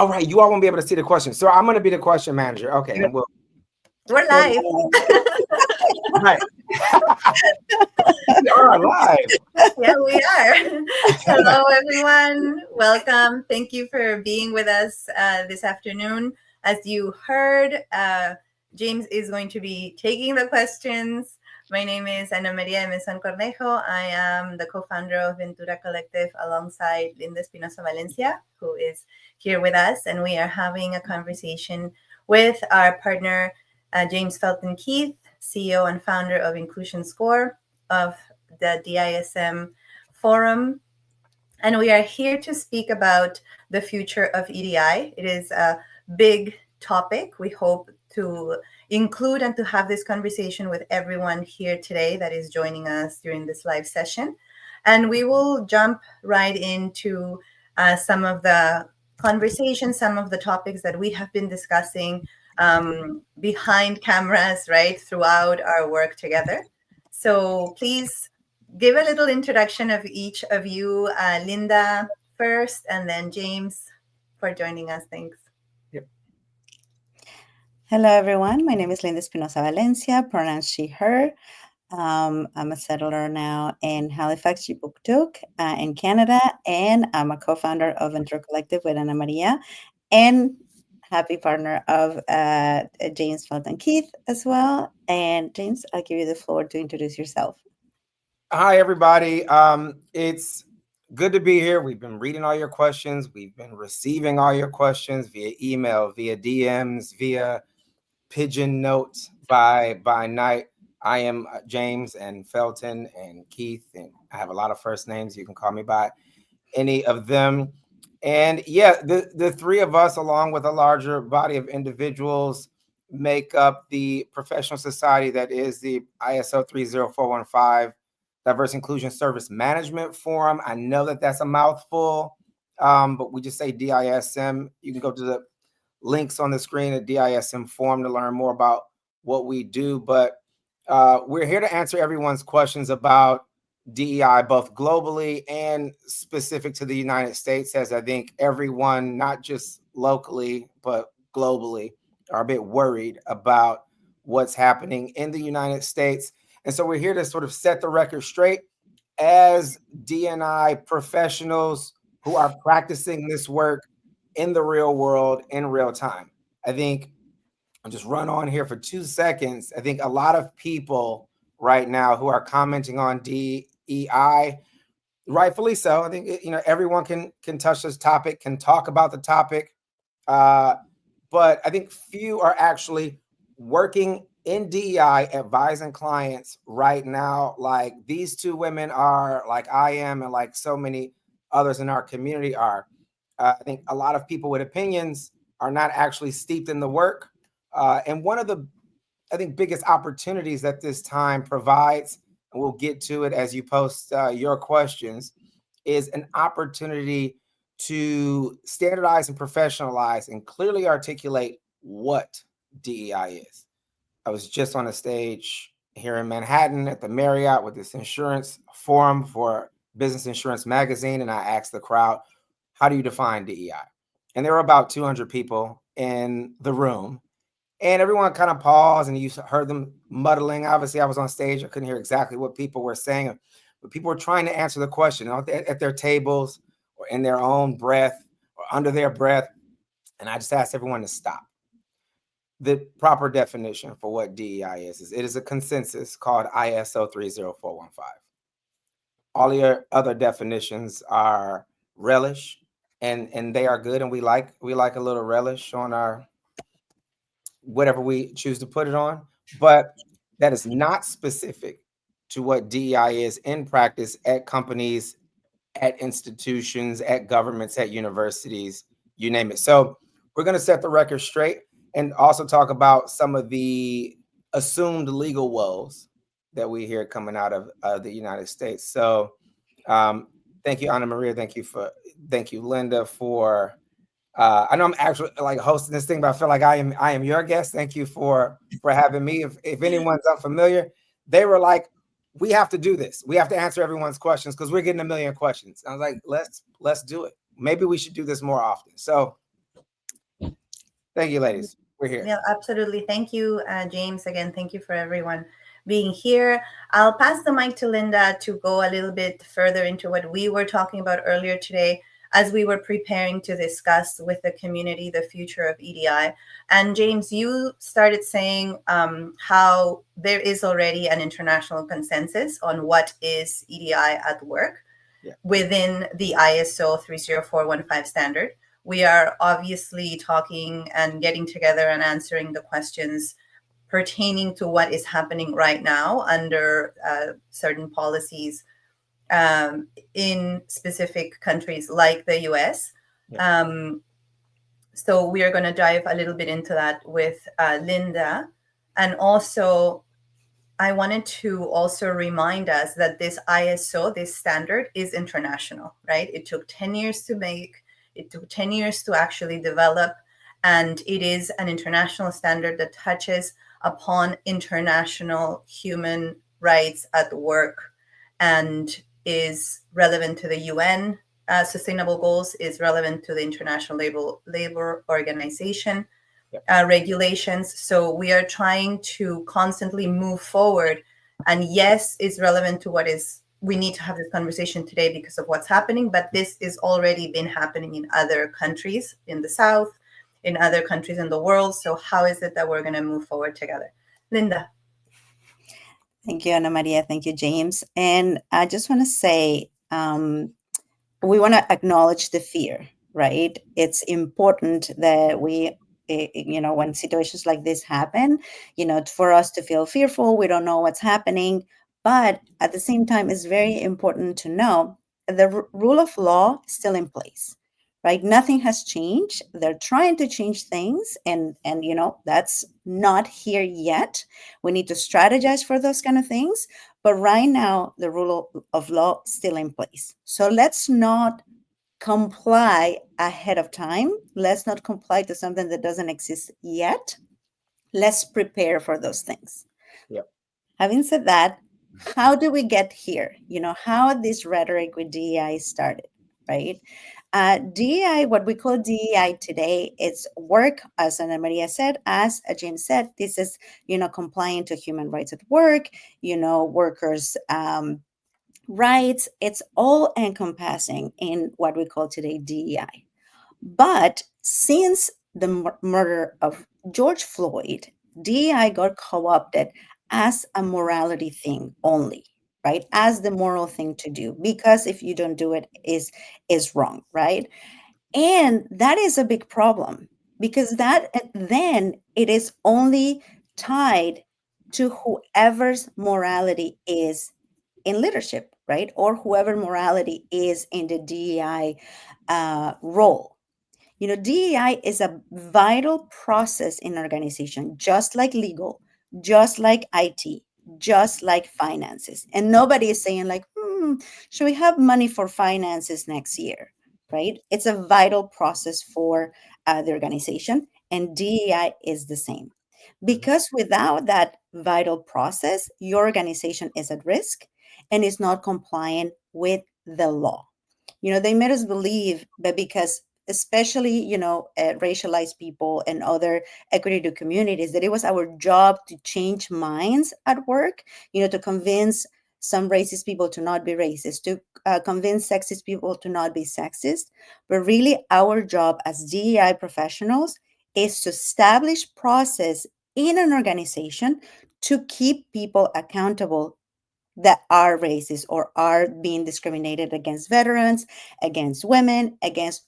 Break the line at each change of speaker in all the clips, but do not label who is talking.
All right, you all won't be able to see the question. So I'm going to be the question manager. Okay, and
we're live.
Right. We are live.
Yeah, we are. Hello, everyone. Welcome. Thank you for being with us this afternoon. As you heard, James is going to be taking the questions. My name is Ana Maria Desmaison Cornejo. I am the co-founder of Ventura Collective alongside Espinosa Valencia, who is here with us. And we are having a conversation with our partner, James Felton Keith, CEO and founder of InclusionScore, of the DISM forum. And we are here to speak about the future of EDI. It is a big topic. We hope to include and to have this conversation with everyone here today that is joining us during this live session. And we will jump right into some of the conversations, some of the topics that we have been discussing behind cameras, right, throughout our work together. So please give a little introduction of each of you. Linda first, and then James for joining us. Thanks.
Yep.
Hello, everyone. My name is Linda Espinosa Valencia, pronouns she, her. I'm a settler now in Halifax, Chipuktuk, in Canada, and I'm a co-founder of Ventura Collective with Ana Maria, and happy partner of James Felton Keith as well. And James, I'll give you the floor to introduce yourself.
Hi, everybody. It's good to be here. We've been reading all your questions. We've been receiving all your questions via email, via DMs, via pigeon notes by night. I am James and Felton and Keith, and I have a lot of first names. You can call me by any of them. And yeah, the three of us, along with a larger body of individuals, make up the professional society that is the ISO 30415 Diverse Inclusion Service Management Forum. I know that that's a mouthful, but we just say DISM. You can go to the links on the screen at DISM Forum to learn more about what we do. But we're here to answer everyone's questions about DEI, both globally and specific to the United States, as I think everyone, not just locally, but globally, are a bit worried about what's happening in the United States. And so we're here to sort of set the record straight as D&I professionals who are practicing this work in the real world in real time. I think I'll just run on here for 2 seconds. I think a lot of people right now who are commenting on DEI, rightfully so. I think everyone can touch this topic, can talk about the topic, but I think few are actually working in DEI, advising clients right now, like these two women are, like I am, and like so many others in our community are. I think a lot of people with opinions are not actually steeped in the work. And one of the, I think, biggest opportunities that this time provides, and we'll get to it as you post your questions, is an opportunity to standardize and professionalize and clearly articulate what DEI is. I was just on a stage here in Manhattan at the Marriott with this insurance forum for Business Insurance Magazine, and I asked the crowd, how do you define DEI? And there were about 200 people in the room. And everyone kind of paused, and you heard them muddling. Obviously, I was on stage. I couldn't hear exactly what people were saying, but people were trying to answer the question at their tables or in their own breath or under their breath. And I just asked everyone to stop. The proper definition for what DEI is it is a consensus called ISO 30415. All your other definitions are relish, and they are good, and we like a little relish on our whatever we choose to put it on, but that is not specific to what DEI is in practice at companies, at institutions, at governments, at universities, you name it. So we're going to set the record straight and also talk about some of the assumed legal woes that we hear coming out of the United States. So thank you, Ana Maria. Thank you, Linda, for I know I'm actually like hosting this thing, but I feel like I am your guest. Thank you for having me. If anyone's unfamiliar, they were like, we have to do this. We have to answer everyone's questions because we're getting a million questions. I was like, let's do it. Maybe we should do this more often. So Thank you, ladies. We're here.
Yeah, absolutely. Thank you, James. Again, thank you for everyone being here. I'll pass the mic to Linda to go a little bit further into what we were talking about earlier today as we were preparing to discuss with the community the future of EDI. And James, you started saying how there is already an international consensus on what is EDI at work within the ISO 30415 standard. We are obviously talking and getting together and answering the questions pertaining to what is happening right now under certain policies in specific countries like the US. So we are going to dive a little bit into that with Linda. And also, I wanted to also remind us that this ISO, this standard, is international, right? It took 10 years to make, it took 10 years to actually develop, and it is an international standard that touches upon international human rights at work and is relevant to the UN sustainable goals, is relevant to the International Labor Organization regulations. So we are trying to constantly move forward. And yes, it's relevant to what is, we need to have this conversation today because of what's happening, but this is already been happening in other countries in the South, in other countries in the world. So how is it that we're going to move forward together? Linda.
Thank you, Ana Maria. Thank you, James. And I just want to say, we want to acknowledge the fear, right? It's important that we, when situations like this happen, for us to feel fearful, we don't know what's happening. But at the same time, it's very important to know the rule of law is still in place, right? Nothing has changed. They're trying to change things, and that's not here yet. We need to strategize for those kind of things. But right now, the rule of law is still in place. So let's not comply ahead of time. Let's not comply to something that doesn't exist yet. Let's prepare for those things.
Yep.
Having said that, how do we get here? How this rhetoric with DEI started, right? DEI, what we call DEI today, it's work, as Ana Maria said, as James said, this is, complying to human rights at work, workers' rights. It's all encompassing in what we call today DEI. But since the murder of George Floyd, DEI got co-opted as a morality thing only, right? As the moral thing to do, because if you don't do it, is wrong, right? And that is a big problem, because that then it is only tied to whoever's morality is in leadership, right? Or whoever morality is in the DEI role. DEI is a vital process in organization, just like legal, just like IT, just like finances. And nobody is saying like, should we have money for finances next year, right? It's a vital process for the organization, and DEI is the same. Because without that vital process, your organization is at risk and is not compliant with the law. They made us believe that because especially, racialized people and other equity to communities, that it was our job to change minds at work, to convince some racist people to not be racist, to convince sexist people to not be sexist. But really, our job as DEI professionals is to establish process in an organization to keep people accountable that are racist or are being discriminated against veterans, against women, against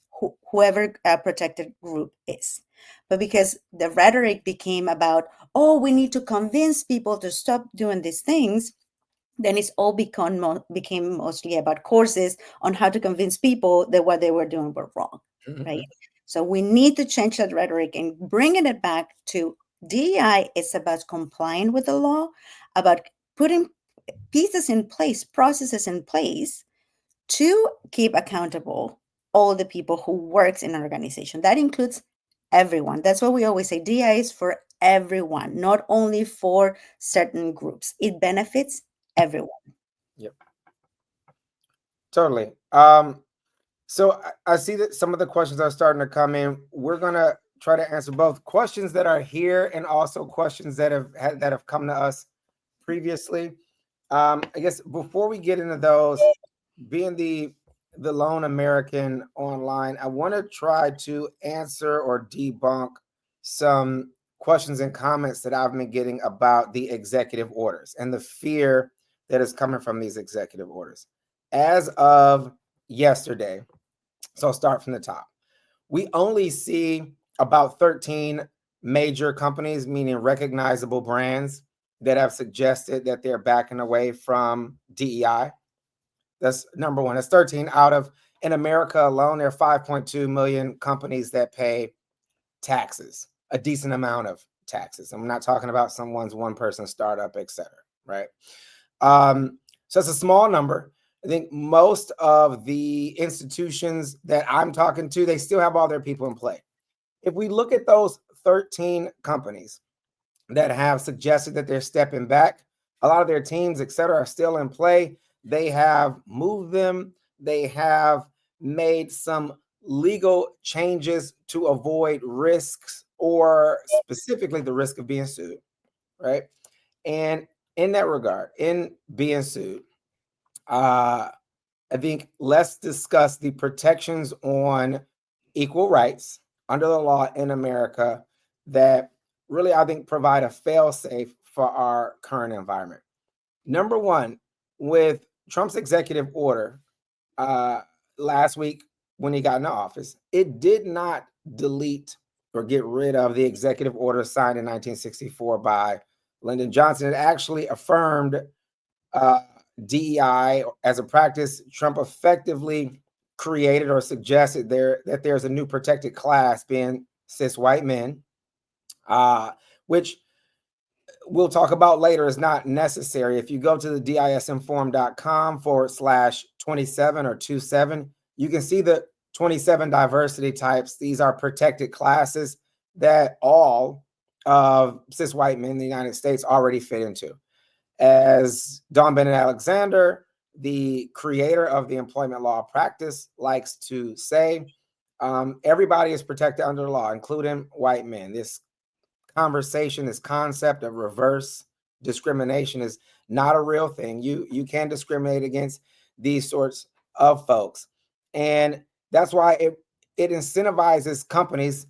whoever protected group is. But because the rhetoric became about, oh, we need to convince people to stop doing these things, then it's all became mostly about courses on how to convince people that what they were doing were wrong, right? So we need to change that rhetoric and bringing it back to DEI is about complying with the law, about putting pieces in place, processes in place to keep accountable all the people who works in an organization. That includes everyone. That's what we always say. DEI is for everyone, not only for certain groups. It benefits everyone.
Yep. Totally. So I see that some of the questions are starting to come in. We're gonna try to answer both questions that are here and also questions that have come to us previously. I guess before we get into those, being the lone American online, I want to try to answer or debunk some questions and comments that I've been getting about the executive orders and the fear that is coming from these executive orders. As of yesterday, so I'll start from the top. We only see about 13 major companies, meaning recognizable brands, that have suggested that they're backing away from DEI. That's number one. That's 13 out of, in America alone, there are 5.2 million companies that pay taxes, a decent amount of taxes. I'm not talking about someone's one-person startup, et cetera, right? So it's a small number. I think most of the institutions that I'm talking to, they still have all their people in play. If we look at those 13 companies that have suggested that they're stepping back, a lot of their teams, et cetera, are still in play. They have moved them. They have made some legal changes to avoid risks, or specifically the risk of being sued, right? And in that regard, in being sued, I think let's discuss the protections on equal rights under the law in America that really, I think, provide a fail-safe for our current environment. Number one, with Trump's executive order last week when he got into office, it did not delete or get rid of the executive order signed in 1964 by Lyndon Johnson. It actually affirmed DEI as a practice. Trump effectively created or suggested that there's a new protected class, being cis white men, which we'll talk about later is not necessary. If you go to the dismforum.com/27 or 27, you can see the 27 diversity types. These are protected classes that all of cis white men in the United States already fit into. As Don Bennett Alexander, the creator of the employment law practice, likes to say, everybody is protected under the law, including white men. This conversation, this concept of reverse discrimination is not a real thing. You can discriminate against these sorts of folks. And that's why it incentivizes companies,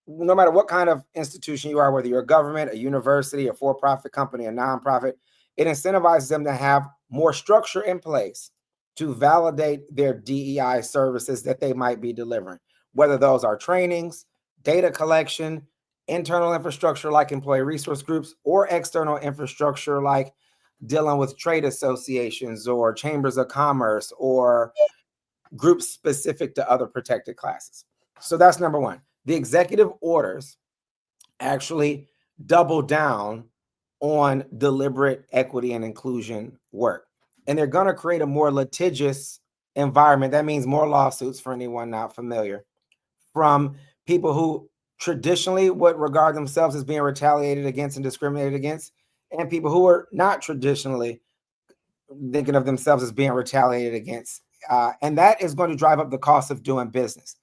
no matter what kind of institution you are, whether you're a government, a university, a for-profit company, a nonprofit, it incentivizes them to have more structure in place to validate their DEI services that they might be delivering, whether those are trainings, data collection, internal infrastructure like employee resource groups, or external infrastructure like dealing with trade associations or chambers of commerce or groups specific to other protected classes. So that's number one. The executive orders actually double down on deliberate equity and inclusion work. And they're going to create a more litigious environment. That means more lawsuits, for anyone not familiar, from people who traditionally would regard themselves as being retaliated against and discriminated against, and people who are not traditionally thinking of themselves as being retaliated against. And that is going to drive up the cost of doing business.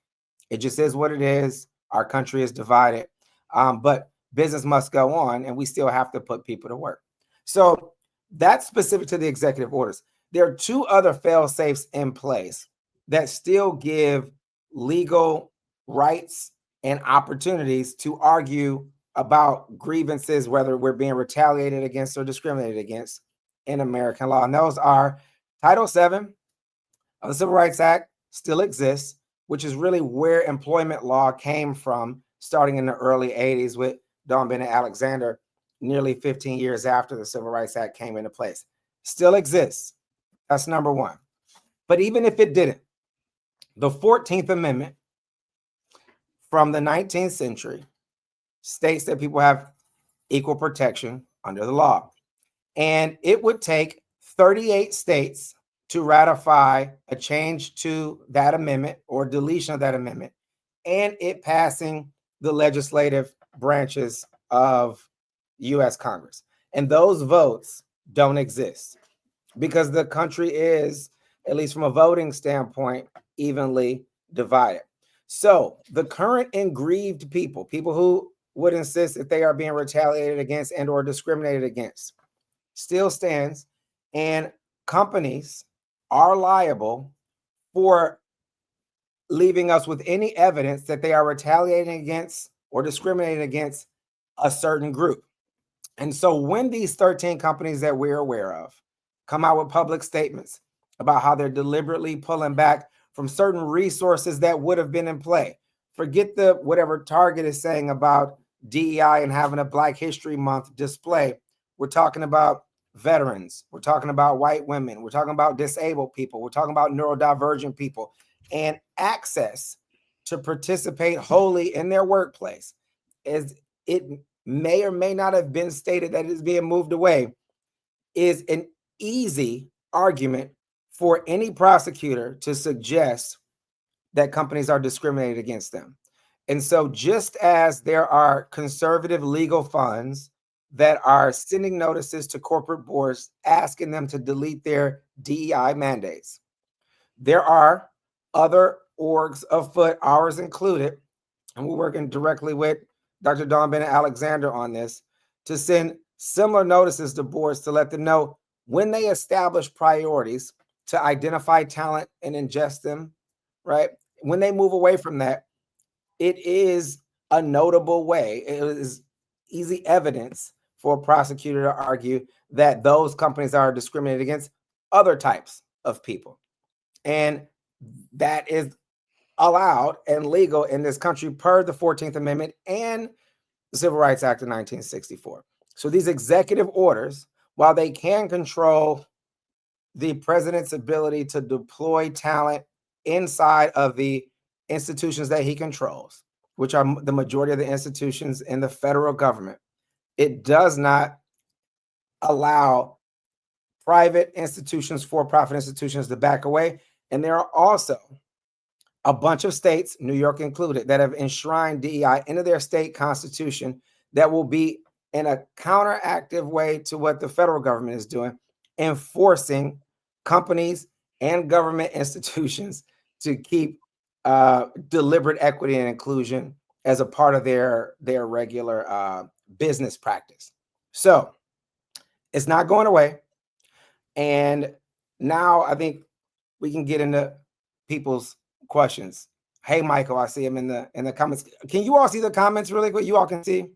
It just is what it is. Our country is divided. But business must go on, and we still have to put people to work. So that's specific to the executive orders. There are two other fail-safes in place that still give legal rights and opportunities to argue about grievances, whether we're being retaliated against or discriminated against in American law. And those are Title VII of the Civil Rights Act still exists, which is really where employment law came from, starting in the early 80s with Don Bennett Alexander, nearly 15 years after the Civil Rights Act came into place. Still exists. That's number one. But even if it didn't, the 14th Amendment from the 19th century states that people have equal protection under the law. And it would take 38 states to ratify a change to that amendment or deletion of that amendment, and it passing the legislative branches of U.S. Congress. And those votes don't exist because the country is, at least from a voting standpoint, evenly divided. So the current aggrieved people who would insist that they are being retaliated against and or discriminated against, still stands, and companies are liable for leaving us with any evidence that they are retaliating against or discriminating against a certain group. And so when these 13 companies that we're aware of come out with public statements about how they're deliberately pulling back from certain resources that would have been in play, forget the whatever Target is saying about DEI and having a Black History Month display. We're talking about veterans. We're talking about white women. We're talking about disabled people. We're talking about neurodivergent people, and access to participate wholly in their workplace. As it may or may not have been stated that it is being moved away, is an easy argument for any prosecutor to suggest that companies are discriminated against them. And so just as there are conservative legal funds that are sending notices to corporate boards asking them to delete their DEI mandates, there are other orgs afoot, ours included, and we're working directly with Dr. Dawn Bennett Alexander on this, to send similar notices to boards to let them know when they establish priorities to identify talent and ingest them, right? When they move away from that, it is a notable way. It is easy evidence for a prosecutor to argue that those companies are discriminated against other types of people. And that is allowed and legal in this country per the 14th Amendment and the Civil Rights Act of 1964. So these executive orders, while they can control the president's ability to deploy talent inside of the institutions that he controls, which are the majority of the institutions in the federal government, it does not allow private institutions, for-profit institutions, to back away. And there are also a bunch of states, New York included, that have enshrined DEI into their state constitution that will be in a counteractive way to what the federal government is doing, enforcing companies and government institutions to keep deliberate equity and inclusion as a part of their regular business practice. So it's not going away. And now I think we can get into people's questions. Hey, Michael, I see him in the comments. Can you all see the comments really quick? You all can see?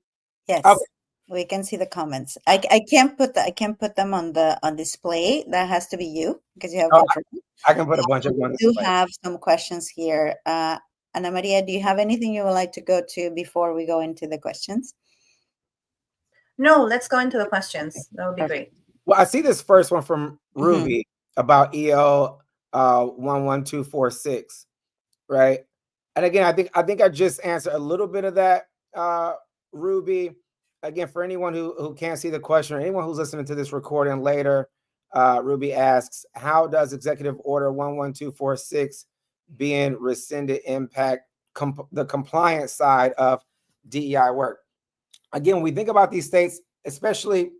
Yes,
Okay.
we can see the comments. I can't put them on display. That has to be you because you have control.
I can put a bunch of
We
ones.
do have some questions here. Ana Maria, do you have anything you would like to go to before we go into the questions?
No, let's go into the questions. That would be great.
Well, I see this first one from Ruby about EO 11246, right? And again, I think I just answered a little bit of that, Ruby. Again, for anyone who can't see the question or anyone who's listening to this recording later, Ruby asks, how does Executive Order 11246 being rescinded impact the compliance side of DEI work? Again, when we think about these states, especially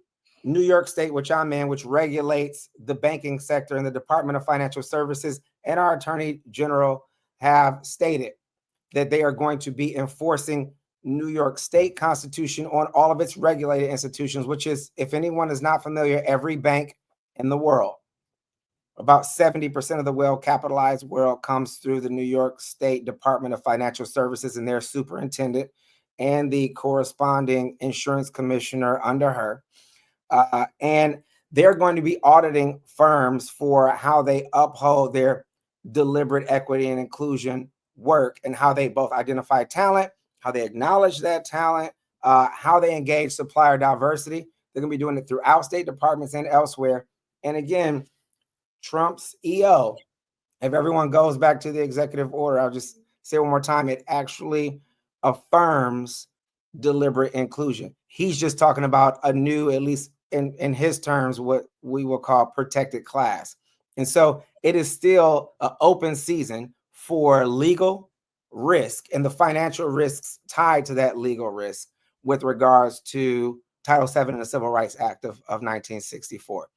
New York State, which I'm in, which regulates the banking sector, and the Department of Financial Services and our Attorney General have stated that they are going to be enforcing New York State Constitution on all of its regulated institutions, which is, if anyone is not familiar, every bank in the world. About 70% of the well-capitalized world comes through the New York State Department of Financial Services and their superintendent and the corresponding insurance commissioner under her. And they're going to be auditing firms for how they uphold their deliberate equity and inclusion work, and how they both identify talent, how they acknowledge that talent, how they engage supplier diversity. They're going to be doing it throughout state departments and elsewhere. And again, Trump's EO, if everyone goes back to the executive order, I'll just say one more time, it actually affirms deliberate inclusion. He's just talking about a new, at least in his terms, what we will call protected class. And so it is still an open season for legal risk and the financial risks tied to that legal risk with regards to Title VII and the Civil Rights Act of 1964.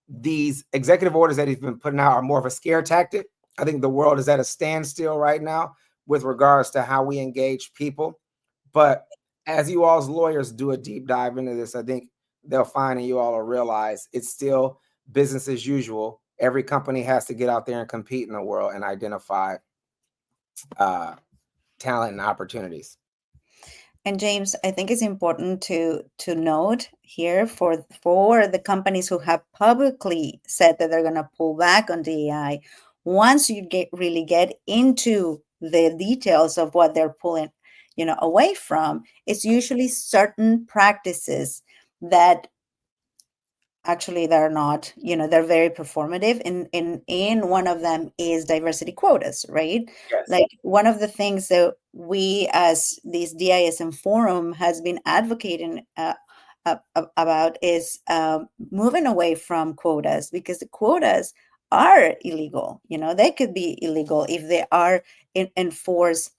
These executive orders that he's been putting out are more of a scare tactic. I think the world is at a standstill right now with regards to how we engage people. But as you all's lawyers do a deep dive into this, I think they'll find and you all will realize it's still business as usual. Every company has to get out there and compete in the world and identify talent and opportunities.
And James, I think it's important to note here for the companies who have publicly said that they're going to pull back on DEI. Once you really get into the details of what they're pulling, away from, it's usually certain practices that actually they're not, they're very performative. In one of them is diversity quotas, right?
Yes.
Like one of the things that we as this DISM forum has been advocating about is moving away from quotas, because the quotas are illegal. They could be illegal if they are enforced,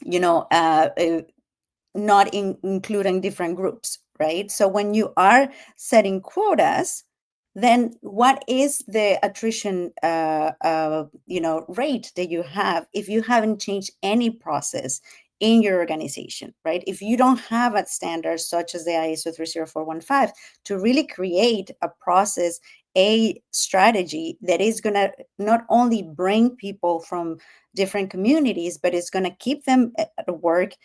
not including different groups, right? So when you are setting quotas, then what is the attrition rate that you have if you haven't changed any process in your organization, right? If you don't have a standard such as the ISO 30415 to really create a process, a strategy that is going to not only bring people from different communities, but it's going to keep them at work,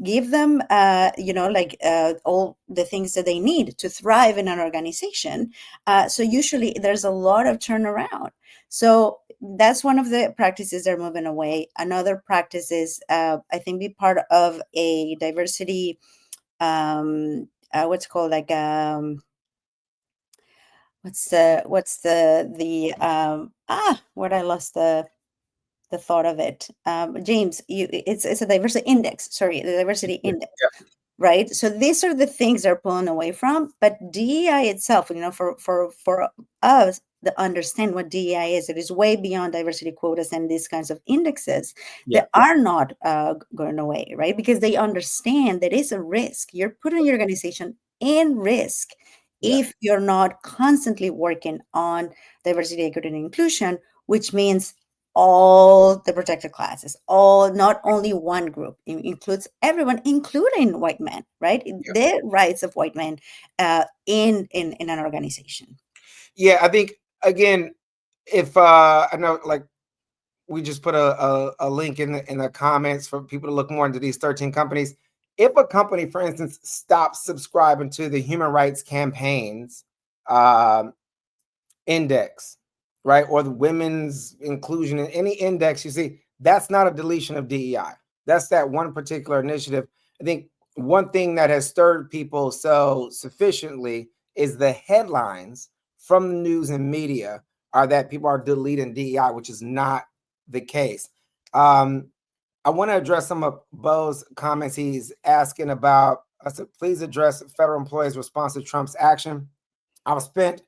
give them, all the things that they need to thrive in an organization. So usually there's a lot of turnaround. So that's one of the practices they're moving away. Another practice is, I think, be part of a diversity, what's called like, what I lost the thought of it. James, it's a diversity index. Sorry, the diversity index.
Yeah.
Right. So these are the things they're pulling away from. But DEI itself, for us to understand what DEI is, it is way beyond diversity quotas and these kinds of indexes that are not going away, right? Because they understand that it's a risk. You're putting your organization in risk if you're not constantly working on diversity, equity, and inclusion, which means all the protected classes, not only one group. It includes everyone, including white men, right? The rights of white men in an organization.
Yeah, I think, again, if I know, like, we just put a link in the comments for people to look more into these 13 companies. If a company, for instance, stops subscribing to the Human Rights Campaign's index, right, or the women's inclusion in any index you see, that's not a deletion of DEI. That's that one particular initiative. I think one thing that has stirred people so sufficiently is the headlines from the news and media are that people are deleting DEI, which is not the case. I want to address some of Bo's comments. He's asking about, I said, please address federal employees' response to Trump's action. I've spent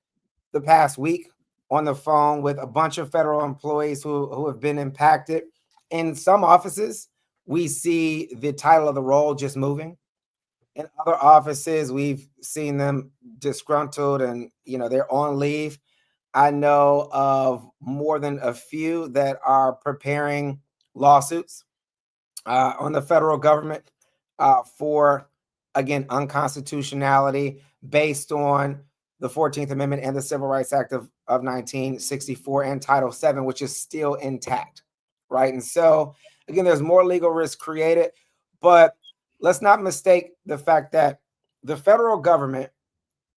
the past week on the phone with a bunch of federal employees who have been impacted. In some offices, we see the title of the role just moving. In other offices, we've seen them disgruntled and, they're on leave. I know of more than a few that are preparing lawsuits on the federal government for, again, unconstitutionality based on the 14th Amendment and the Civil Rights Act of 1964 and Title VII, which is still intact, right? And so, again, there's more legal risk created, but let's not mistake the fact that the federal government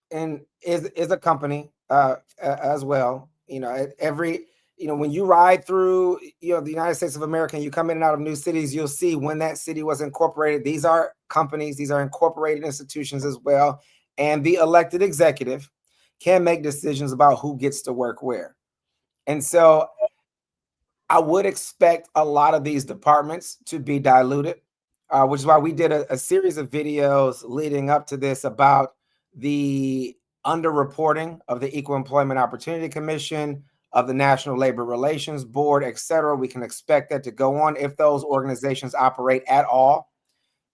is a company as well. When you ride through, the United States of America and you come in and out of new cities, you'll see when that city was incorporated. These are companies, these are incorporated institutions as well. And the elected executive can make decisions about who gets to work where. And so I would expect a lot of these departments to be diluted, which is why we did a series of videos leading up to this about the underreporting of the Equal Employment Opportunity Commission, of the National Labor Relations Board, et cetera. We can expect that to go on if those organizations operate at all.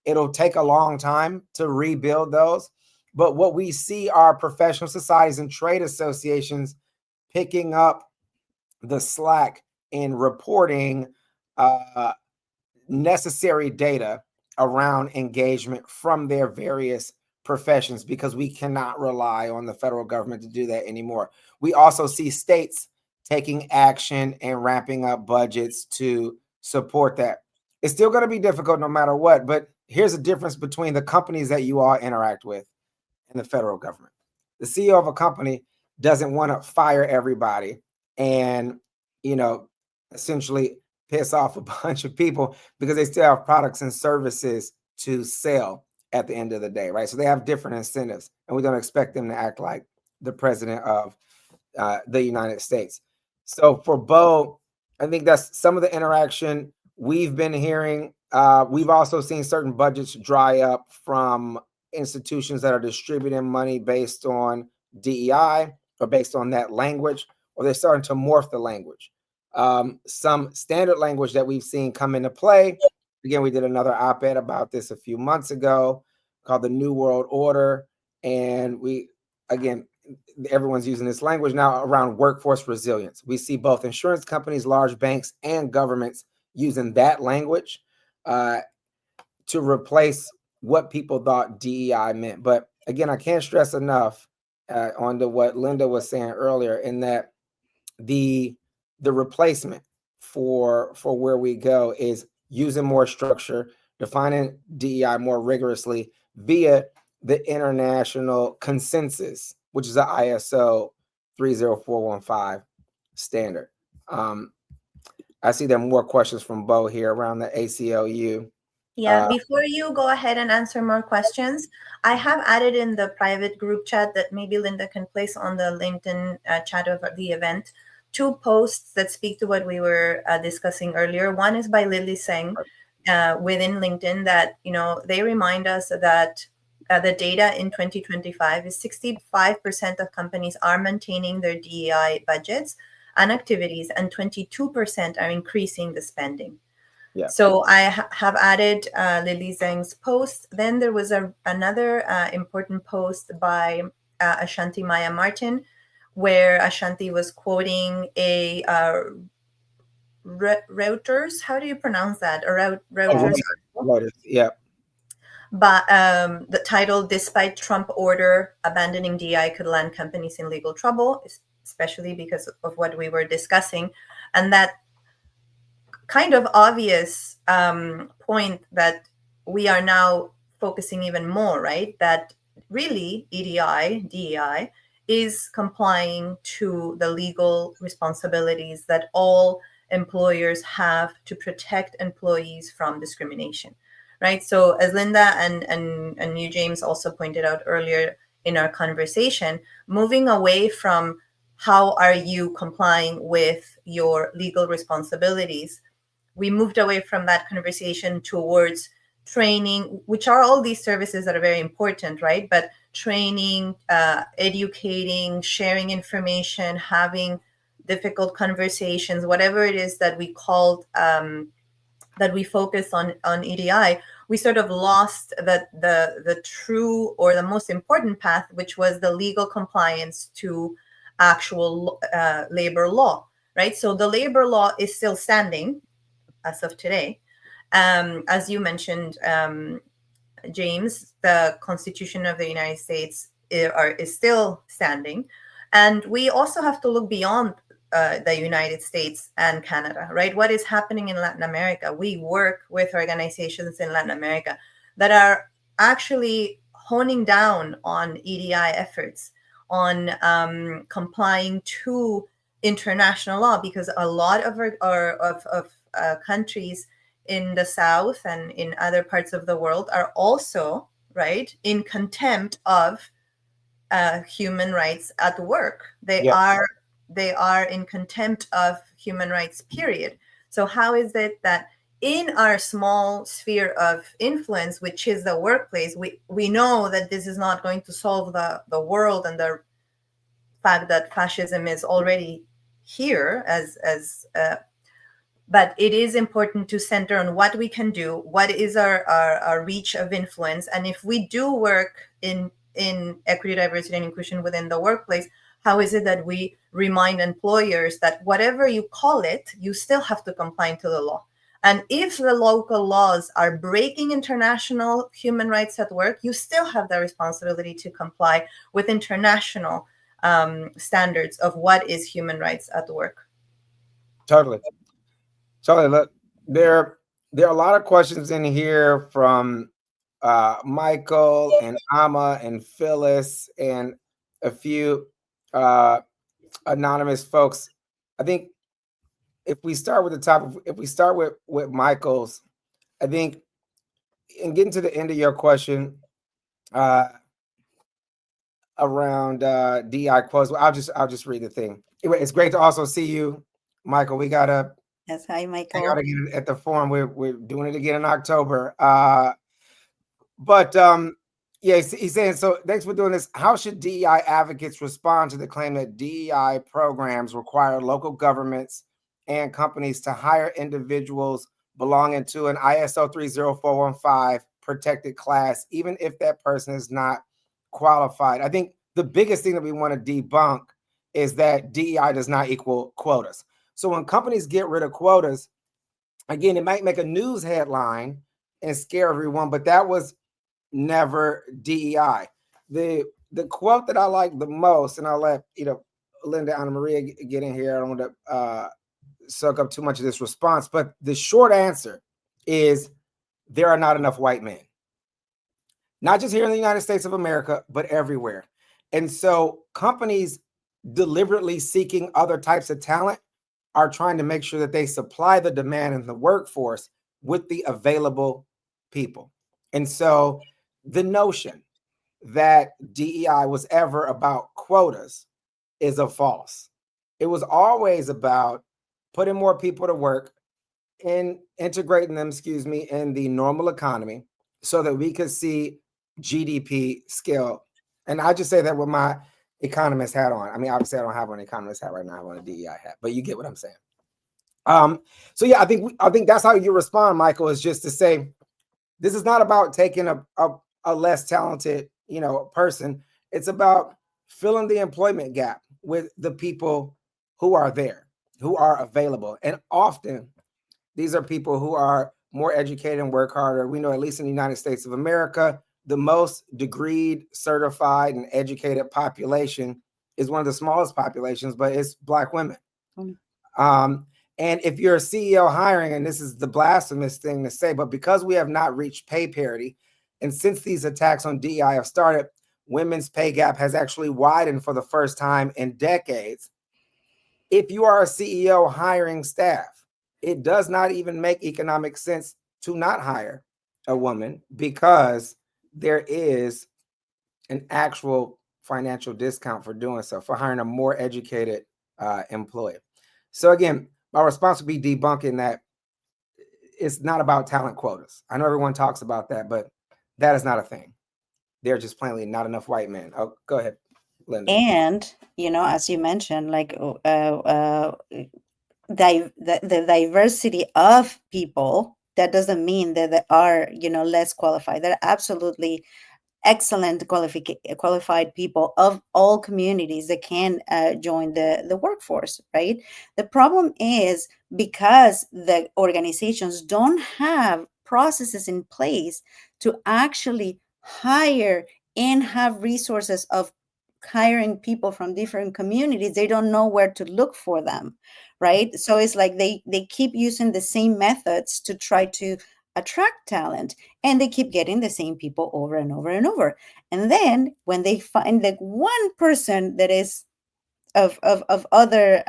It'll take a long time to rebuild those. But what we see are professional societies and trade associations picking up the slack in reporting necessary data around engagement from their various professions, because we cannot rely on the federal government to do that anymore. We also see states taking action and ramping up budgets to support that. It's still going to be difficult no matter what, but here's the difference between the companies that you all interact with and the federal government. The CEO of a company doesn't want to fire everybody and, essentially piss off a bunch of people because they still have products and services to sell at the end of the day, right? So they have different incentives, and we don't expect them to act like the president of the United States. So for Bo, I think that's some of the interaction we've been hearing. We've also seen certain budgets dry up from institutions that are distributing money based on DEI or based on that language, or they're starting to morph the language. Some standard language that we've seen come into play. Again, we did another op-ed about this a few months ago called the New World Order. And everyone's using this language now around workforce resilience. We see both insurance companies, large banks, and governments using that language to replace what people thought DEI meant. But again, I can't stress enough on to what Linda was saying earlier, in that the replacement for where we go is using more structure, defining DEI more rigorously via the international consensus, which is the ISO 30415 standard. I see there are more questions from Bo here around the ACLU.
Yeah, before you go ahead and answer more questions, I have added in the private group chat that maybe Linda can place on the LinkedIn chat of the event 2 posts that speak to what we were discussing earlier. One is by Lily Seng within LinkedIn that, they remind us that the data in 2025 is 65% of companies are maintaining their DEI budgets and activities, and 22% are increasing the spending.
Yeah.
So I have added Lily Zhang's post. Then there was another important post by Ashanti Maya Martin, where Ashanti was quoting a Reuters. How do you pronounce that? Reuters.
Yeah.
But the title, "Despite Trump order, abandoning DI could land companies in legal trouble," especially because of what we were discussing. And that kind of obvious point that we are now focusing even more, right? That really DEI is complying to the legal responsibilities that all employers have to protect employees from discrimination, right? So as Linda and you, James, also pointed out earlier in our conversation, moving away from how are you complying with your legal responsibilities, we moved away from that conversation towards training, which are all these services that are very important, right? But training, educating, sharing information, having difficult conversations, whatever it is that we called, that we focus on EDI, we sort of lost the true or the most important path, which was the legal compliance to actual labor law, right? So the labor law is still standing as of today. As you mentioned, James, the Constitution of the United States is still standing. And we also have to look beyond the United States and Canada, right? What is happening in Latin America? We work with organizations in Latin America that are actually honing down on EDI efforts, on complying to international law, because a lot of countries in the South and in other parts of the world are also, right, in contempt of human rights at work. They are in contempt of human rights, period. So how is it that in our small sphere of influence, which is the workplace, we know that this is not going to solve the world, and the fact that fascism is already here but it is important to center on what we can do, what is our reach of influence. And if we do work in equity, diversity, and inclusion within the workplace, how is it that we remind employers that whatever you call it, you still have to comply to the law? And if the local laws are breaking international human rights at work, you still have the responsibility to comply with international standards of what is human rights at work.
Totally. Look, there are a lot of questions in here from Michael and Amma and Phyllis and a few anonymous folks. I think if we start with the top, if we start with Michael's, I think, and getting to the end of your question around DI quotes, well, I'll just read the thing. Anyway, it's great to also see you, Michael. We gotta
Yes, hi, Michael.
hang out again at the forum. We're doing it again in October. But yeah, he's saying, so thanks for doing this. How should DEI advocates respond to the claim that DEI programs require local governments and companies to hire individuals belonging to an ISO 30415 protected class, even if that person is not qualified? I think the biggest thing that we want to debunk is that DEI does not equal quotas. So when companies get rid of quotas, again, it might make a news headline and scare everyone, but that was never DEI. The quote that I like the most, and I'll let Linda Anna Maria get in here. I don't want to soak up too much of this response, but the short answer is there are not enough white men. Not just here in the United States of America, but everywhere. And so companies deliberately seeking other types of talent are trying to make sure that they supply the demand in the workforce with the available people. And so the notion that DEI was ever about quotas is a false. It was always about putting more people to work and integrating them, in the normal economy so that we could see GDP scale. And I just say that with my economist hat on. I mean, obviously I don't have an economist hat right now. I have on a DEI hat, but you get what I'm saying. So yeah, I think that's how you respond, Michael, is just to say, this is not about taking a less talented, person. It's about filling the employment gap with the people who are there, who are available. And often these are people who are more educated and work harder. We know, at least in the United States of America, the most degreed, certified, and educated population is one of the smallest populations, but it's Black women. And if you're a CEO hiring, and this is the blasphemous thing to say, but because we have not reached pay parity, and since these attacks on DEI have started, women's pay gap has actually widened for the first time in decades. If you are a CEO hiring staff, it does not even make economic sense to not hire a woman because there is an actual financial discount for doing so, for hiring a more educated employee. So again, my response would be debunking that it's not about talent quotas. I know everyone talks about that, but that is not a thing. They're just plainly not enough white men. Oh, go ahead, Linda.
And, as you mentioned, like the diversity of people, that doesn't mean that they are, less qualified. They're absolutely excellent qualified people of all communities that can join the workforce, right? The problem is because the organizations don't have processes in place to actually hire and have resources of hiring people from different communities, they don't know where to look for them, right? So it's like they keep using the same methods to try to attract talent, and they keep getting the same people over and over and over. And then when they find like one person that is of other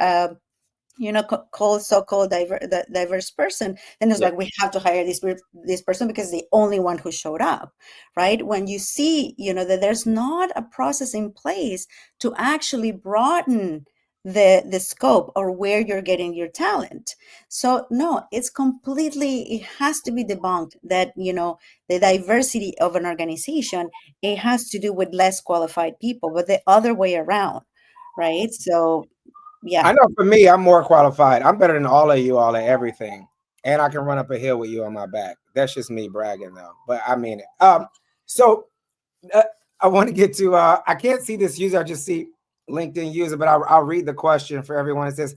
so-called diverse person, then it's like, we have to hire this person because the only one who showed up, right? When you see that there's not a process in place to actually broaden the scope or where you're getting your talent. So no, it has to be debunked that the diversity of an organization, it has to do with less qualified people, but the other way around, right? So yeah,
I know for me, I'm more qualified. I'm better than all of you all at everything. And I can run up a hill with you on my back. That's just me bragging though, but I mean it. So I want to get to, I can't see this user. I just see LinkedIn user, but I'll read the question for everyone. It says,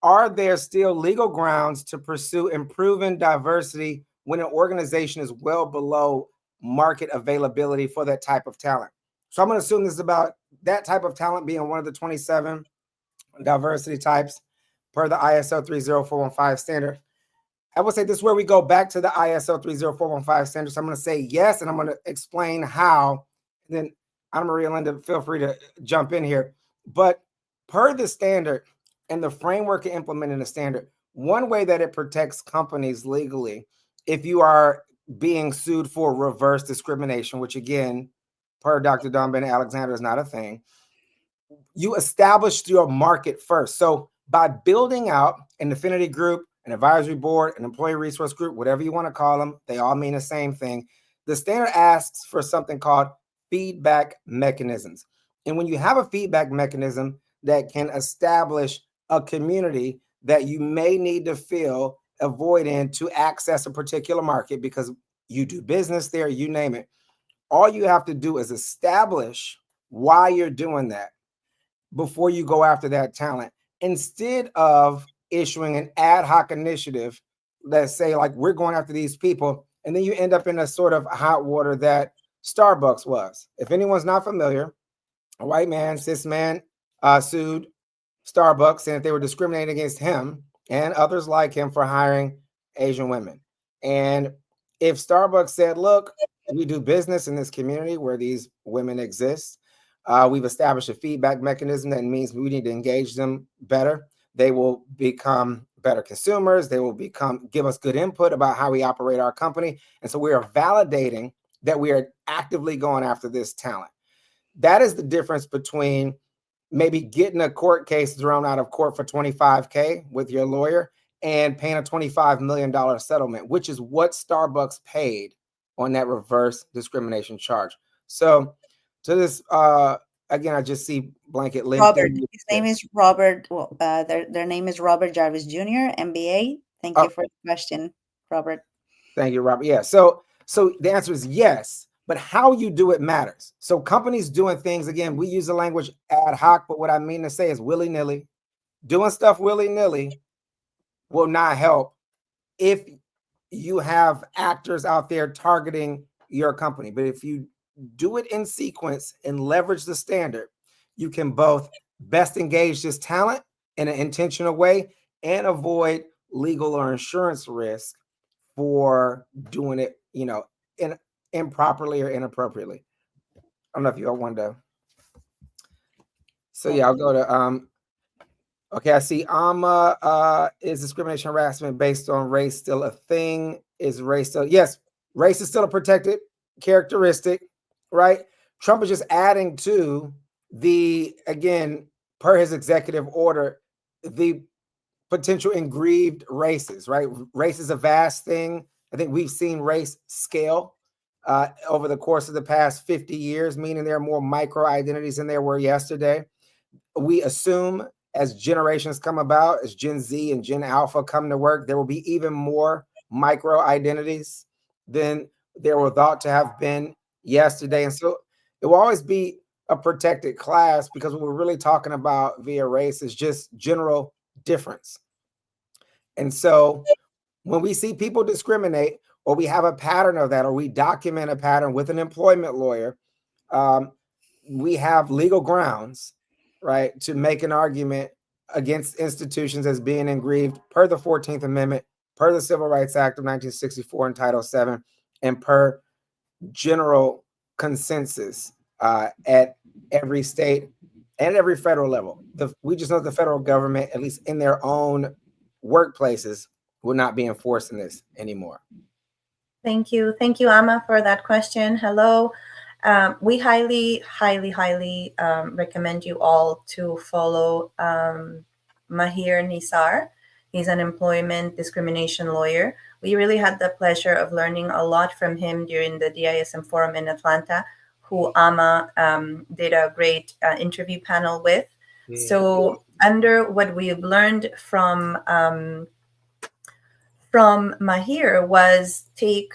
are there still legal grounds to pursue improving diversity when an organization is well below market availability for that type of talent? So I'm going to assume this is about that type of talent being one of the 27 diversity types per the ISO 30415 standard. I would say this is where we go back to the ISO 30415 standard. So I'm going to say yes, and I'm going to explain how. And then Anna Maria, Linda, feel free to jump in here. But per the standard and the framework implementing the standard, one way that it protects companies legally, if you are being sued for reverse discrimination, which again, per Dr. Don Bennett Alexander is not a thing, you establish your market first. So by building out an affinity group, an advisory board, an employee resource group, whatever you want to call them, they all mean the same thing. The standard asks for something called feedback mechanisms. And when you have a feedback mechanism that can establish a community that you may need to fill a void in to access a particular market because you do business there, you name it, all you have to do is establish why you're doing that before you go after that talent, instead of issuing an ad hoc initiative that say like we're going after these people, and then you end up in a sort of hot water that Starbucks was. If anyone's not familiar, a white man, cis man, sued Starbucks saying that they were discriminating against him and others like him for hiring Asian women. And if Starbucks said, look, we do business in this community where these women exist, we've established a feedback mechanism that means we need to engage them better. They will become better consumers. They will give us good input about how we operate our company. And so we are validating that we are actively going after this talent. That is the difference between maybe getting a court case thrown out of court for $25K with your lawyer and paying a $25 million settlement, which is what Starbucks paid on that reverse discrimination charge. So to this, again, I just see blanket link.
Robert, his name is Robert. Well, their name is Robert Jarvis Jr., MBA. Thank you for the question, Robert.
Thank you, Robert. Yeah. So the answer is yes, but how you do it matters. So companies doing things, again, we use the language ad hoc, but what I mean to say is willy-nilly. Doing stuff willy-nilly will not help if you have actors out there targeting your company. But if you do it in sequence and leverage the standard, you can both best engage this talent in an intentional way and avoid legal or insurance risk for doing it, improperly or inappropriately. I don't know if you all want to. So yeah, I'll go to okay, I see is discrimination harassment based on race still a thing? Is race still? Yes, race is still a protected characteristic, right? Trump is just adding to again, per his executive order, the potential engraved races, right? Race is a vast thing. I think we've seen race scale over the course of the past 50 years, meaning there are more micro identities than there were yesterday. We assume as generations come about, as Gen Z and Gen Alpha come to work, there will be even more micro identities than there were thought to have been yesterday. And so it will always be a protected class because what we're really talking about via race is just general difference. And so when we see people discriminate, or we have a pattern of that, or we document a pattern with an employment lawyer, we have legal grounds, right, to make an argument against institutions as being aggrieved per the 14th Amendment, per the Civil Rights Act of 1964 and Title VII, and per general consensus at every state and every federal level. We just know the federal government, at least in their own workplaces, will not be enforcing this anymore.
Thank you, Amma, for that question. Hello. We highly recommend you all to follow Mahir Nisar. He's an employment discrimination lawyer. We really had the pleasure of learning a lot from him during the DISM forum in Atlanta, who Amma did a great interview panel with. Yeah. So under what we've learned from Mahir was take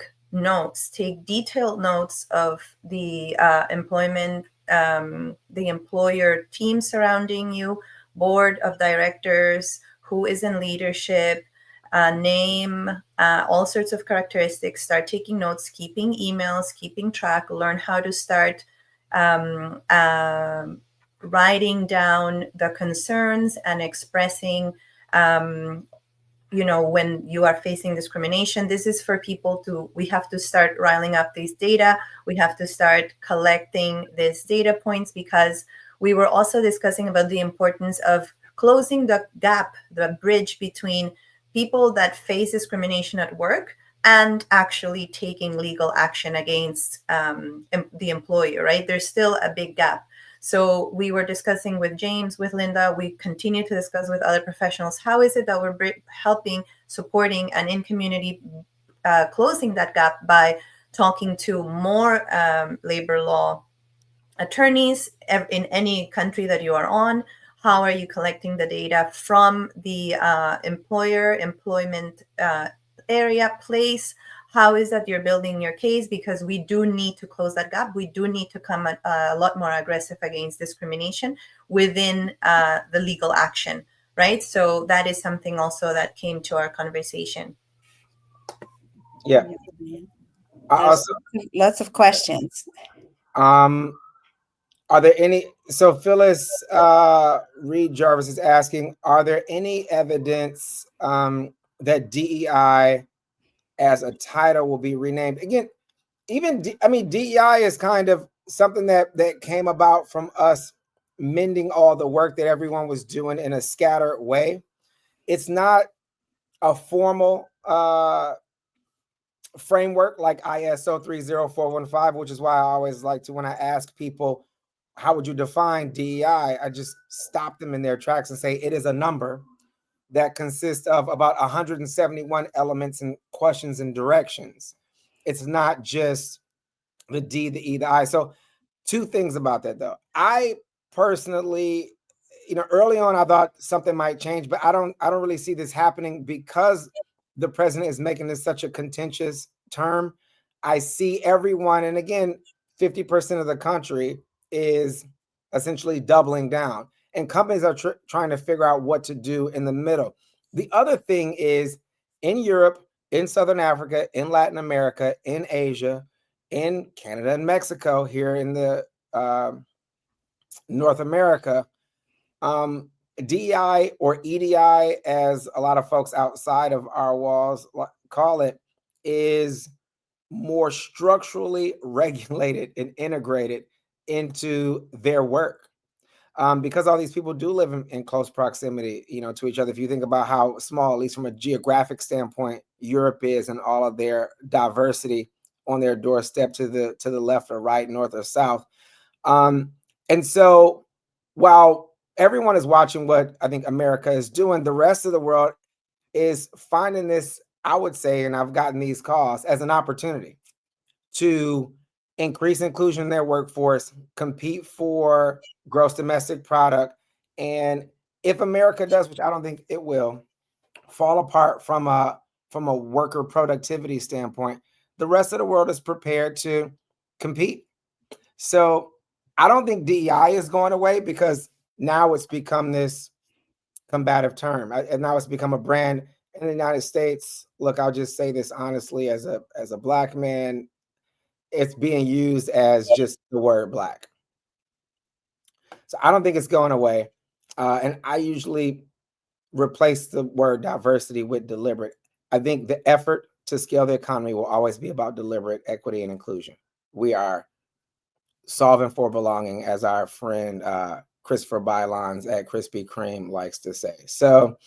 detailed notes of the employment, the employer team surrounding you, board of directors, who is in leadership, name, all sorts of characteristics, start taking notes, keeping emails, keeping track, learn how to start um, um, writing down the concerns and expressing when you are facing discrimination. This is for people we have to start riling up these data. We have to start collecting these data points, because we were also discussing about the importance of closing the gap, the bridge between people that face discrimination at work and actually taking legal action against the employer, right? There's still a big gap. So we were discussing with James, with Linda, we continue to discuss with other professionals, how is it that we're helping, supporting, and in community closing that gap by talking to more labor law attorneys in any country that you are on. How are you collecting the data from the employment area, place? How is that you're building your case? Because we do need to close that gap. We do need to come a lot more aggressive against discrimination within the legal action, right? So that is something also that came to our conversation.
Yeah.
There's lots of questions.
Are there any? So Phyllis Reed Jarvis is asking, are there any evidence that DEI as a title will be renamed? Again, DEI is kind of something that came about from us mending all the work that everyone was doing in a scattered way. It's not a formal framework like ISO 30415, which is why I always like to, when I ask people, how would you define DEI? I just stop them in their tracks and say it is a number that consists of about 171 elements and questions and directions. It's not just the D, the E, the I. So two things about that though. I personally, early on I thought something might change, but I don't really see this happening because the president is making this such a contentious term. I see everyone, and again, 50% of the country is essentially doubling down, and companies are trying to figure out what to do in the middle. The other thing is, in Europe, in Southern Africa, in Latin America, in Asia, in Canada and Mexico, here in the North America, DEI or EDI, as a lot of folks outside of our walls call it, is more structurally regulated and integrated into their work. Because all these people do live in close proximity, to each other. If you think about how small, at least from a geographic standpoint, Europe is, and all of their diversity on their doorstep to the left or right, north or south. And so while everyone is watching what I think America is doing, the rest of the world is finding this, I would say, and I've gotten these calls, as an opportunity to increase inclusion in their workforce, compete for gross domestic product. And if America does, which I don't think it will, fall apart from a worker productivity standpoint, the rest of the world is prepared to compete. So I don't think DEI is going away, because now it's become this combative term, and now it's become a brand in the United States. Look, I'll just say this honestly, as a Black man, it's being used as just the word Black. So I don't think it's going away. And I usually replace the word diversity with deliberate. I think the effort to scale the economy will always be about deliberate equity and inclusion. We are solving for belonging, as our friend Christopher Bylons at Krispy Kreme likes to say. So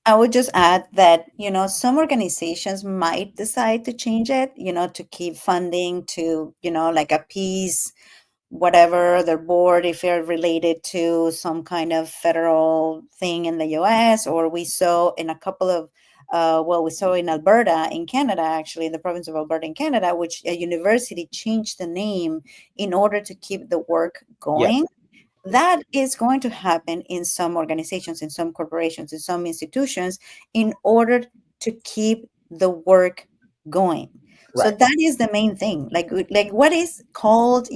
I would just add that, some organizations might decide to change it, to keep funding, to, like appease whatever their board, if they're related to some kind of federal thing in the US. Or we saw in a couple of, we saw in Alberta, in Canada, actually, in the province of Alberta in Canada, which a university changed the name in order to keep the work going. Yes. That is going to happen in some organizations, in some corporations, in some institutions, in order to keep the work going. Right. So that is the main thing. Like what is called,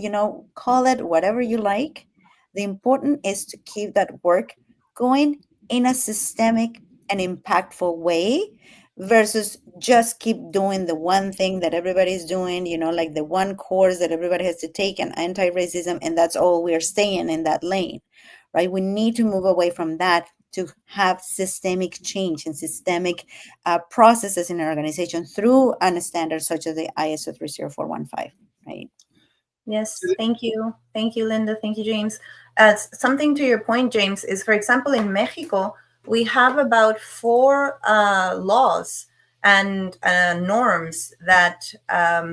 call it whatever you like. The important is to keep that work going in a systemic and impactful way versus just keep doing the one thing that everybody's doing, like the one course that everybody has to take and anti-racism, and that's all, we're staying in that lane, right? We need to move away from that to have systemic change and systemic processes in an organization through a standard such as the ISO 30415, right?
Yes, thank you. Thank you, Linda. Thank you, James. Something to your point, James, is, for example, in Mexico, we have about 4 laws and norms that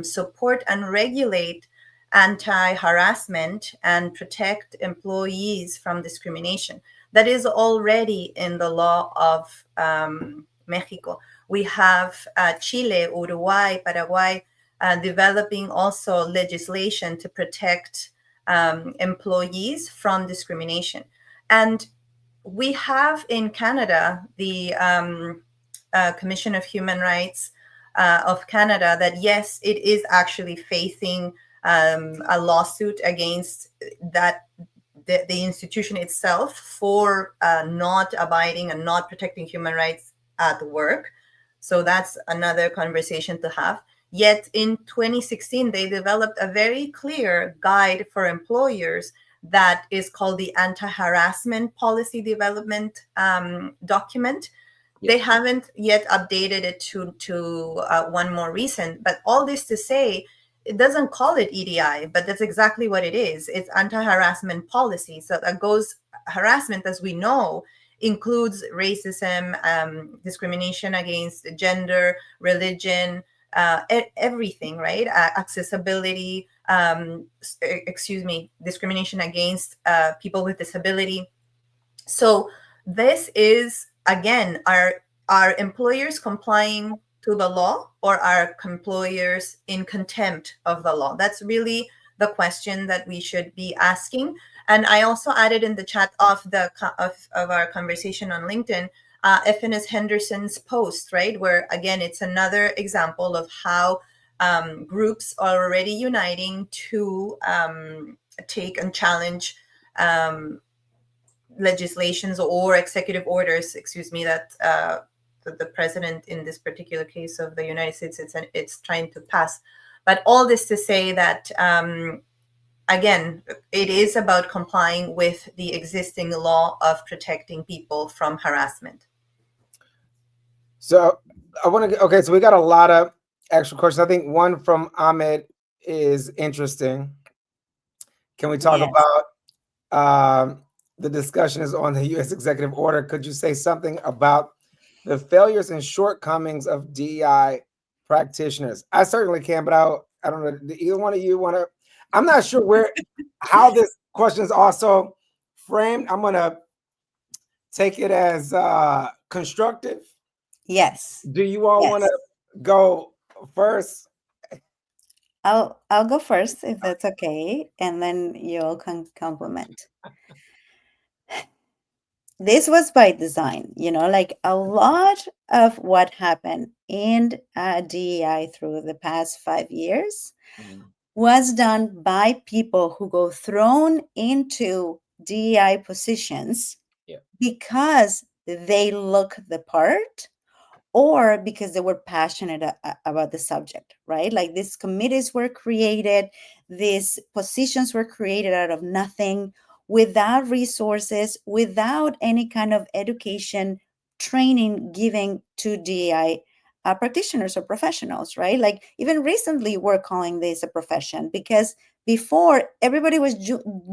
support and regulate anti-harassment and protect employees from discrimination. That is already in the law of Mexico. We have Chile, Uruguay, Paraguay, developing also legislation to protect employees from discrimination. And we have in Canada the Commission of Human Rights of Canada that, yes, it is actually facing a lawsuit against that the institution itself for not abiding and not protecting human rights at work. So that's another conversation to have. Yet in 2016, they developed a very clear guide for employers that is called the Anti-Harassment Policy Development document. They haven't yet updated it to one more recent, but all this to say, it doesn't call it EDI, but that's exactly what it is. It's anti-harassment policy. So that goes, harassment, as we know, includes racism, discrimination against gender, religion, everything, right? Accessibility, discrimination against people with disability. So this is, again, are employers complying to the law, or are employers in contempt of the law? That's really the question that we should be asking. And I also added in the chat of our conversation on LinkedIn, FNS Henderson's post, right? Where, again, it's another example of how groups are already uniting to take and challenge legislations or executive orders, that the president, in this particular case of the United States, it's trying to pass. But all this to say that, again, it is about complying with the existing law of protecting people from harassment.
So I want to, okay, so we got a lot of extra questions. I think one from Ahmed is interesting. Can we talk about the discussion is on the U.S. executive order? Could you say something about the failures and shortcomings of DEI practitioners? I certainly can, but I don't know. Do either one of you want to? I'm not sure how this question is also framed. I'm going to take it as constructive.
Yes.
Do you all want to go first?
I'll go first, if that's okay, and then you'll complement. This was by design, like a lot of what happened in DEI through the past 5 years was done by people who go thrown into DEI positions because they look the part, or because they were passionate about the subject, right? Like, these committees were created, these positions were created out of nothing, without resources, without any kind of education, training given to DEI practitioners or professionals, right? Like, even recently, we're calling this a profession, because before, everybody was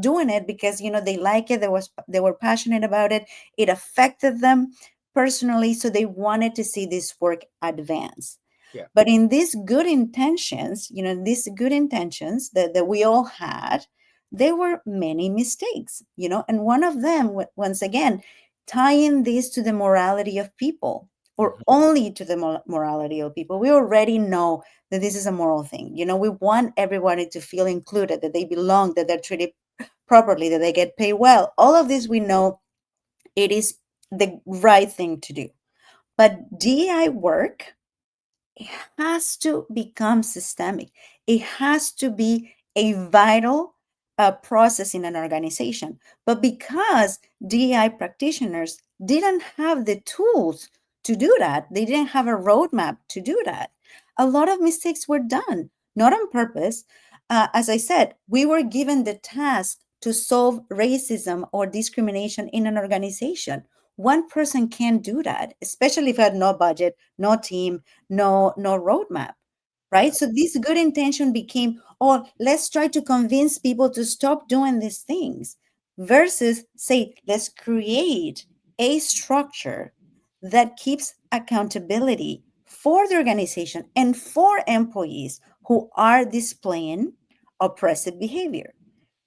doing it because, they like it, they were passionate about it, it affected them personally, so they wanted to see this work advance. But in these good intentions, that we all had, there were many mistakes, and one of them, once again, tying this to the morality of people, or only to the morality of people. We already know that this is a moral thing. We want everybody to feel included, that they belong, that they're treated properly, that they get paid well. All of this, we know it is the right thing to do. But DEI work, it has to become systemic. It has to be a vital process in an organization. But because DEI practitioners didn't have the tools to do that, they didn't have a roadmap to do that, a lot of mistakes were done, not on purpose. As I said, we were given the task to solve racism or discrimination in an organization. One person can't do that, especially if you had no budget, no team, no roadmap, right? So this good intention became, oh, let's try to convince people to stop doing these things, versus say, let's create a structure that keeps accountability for the organization and for employees who are displaying oppressive behavior,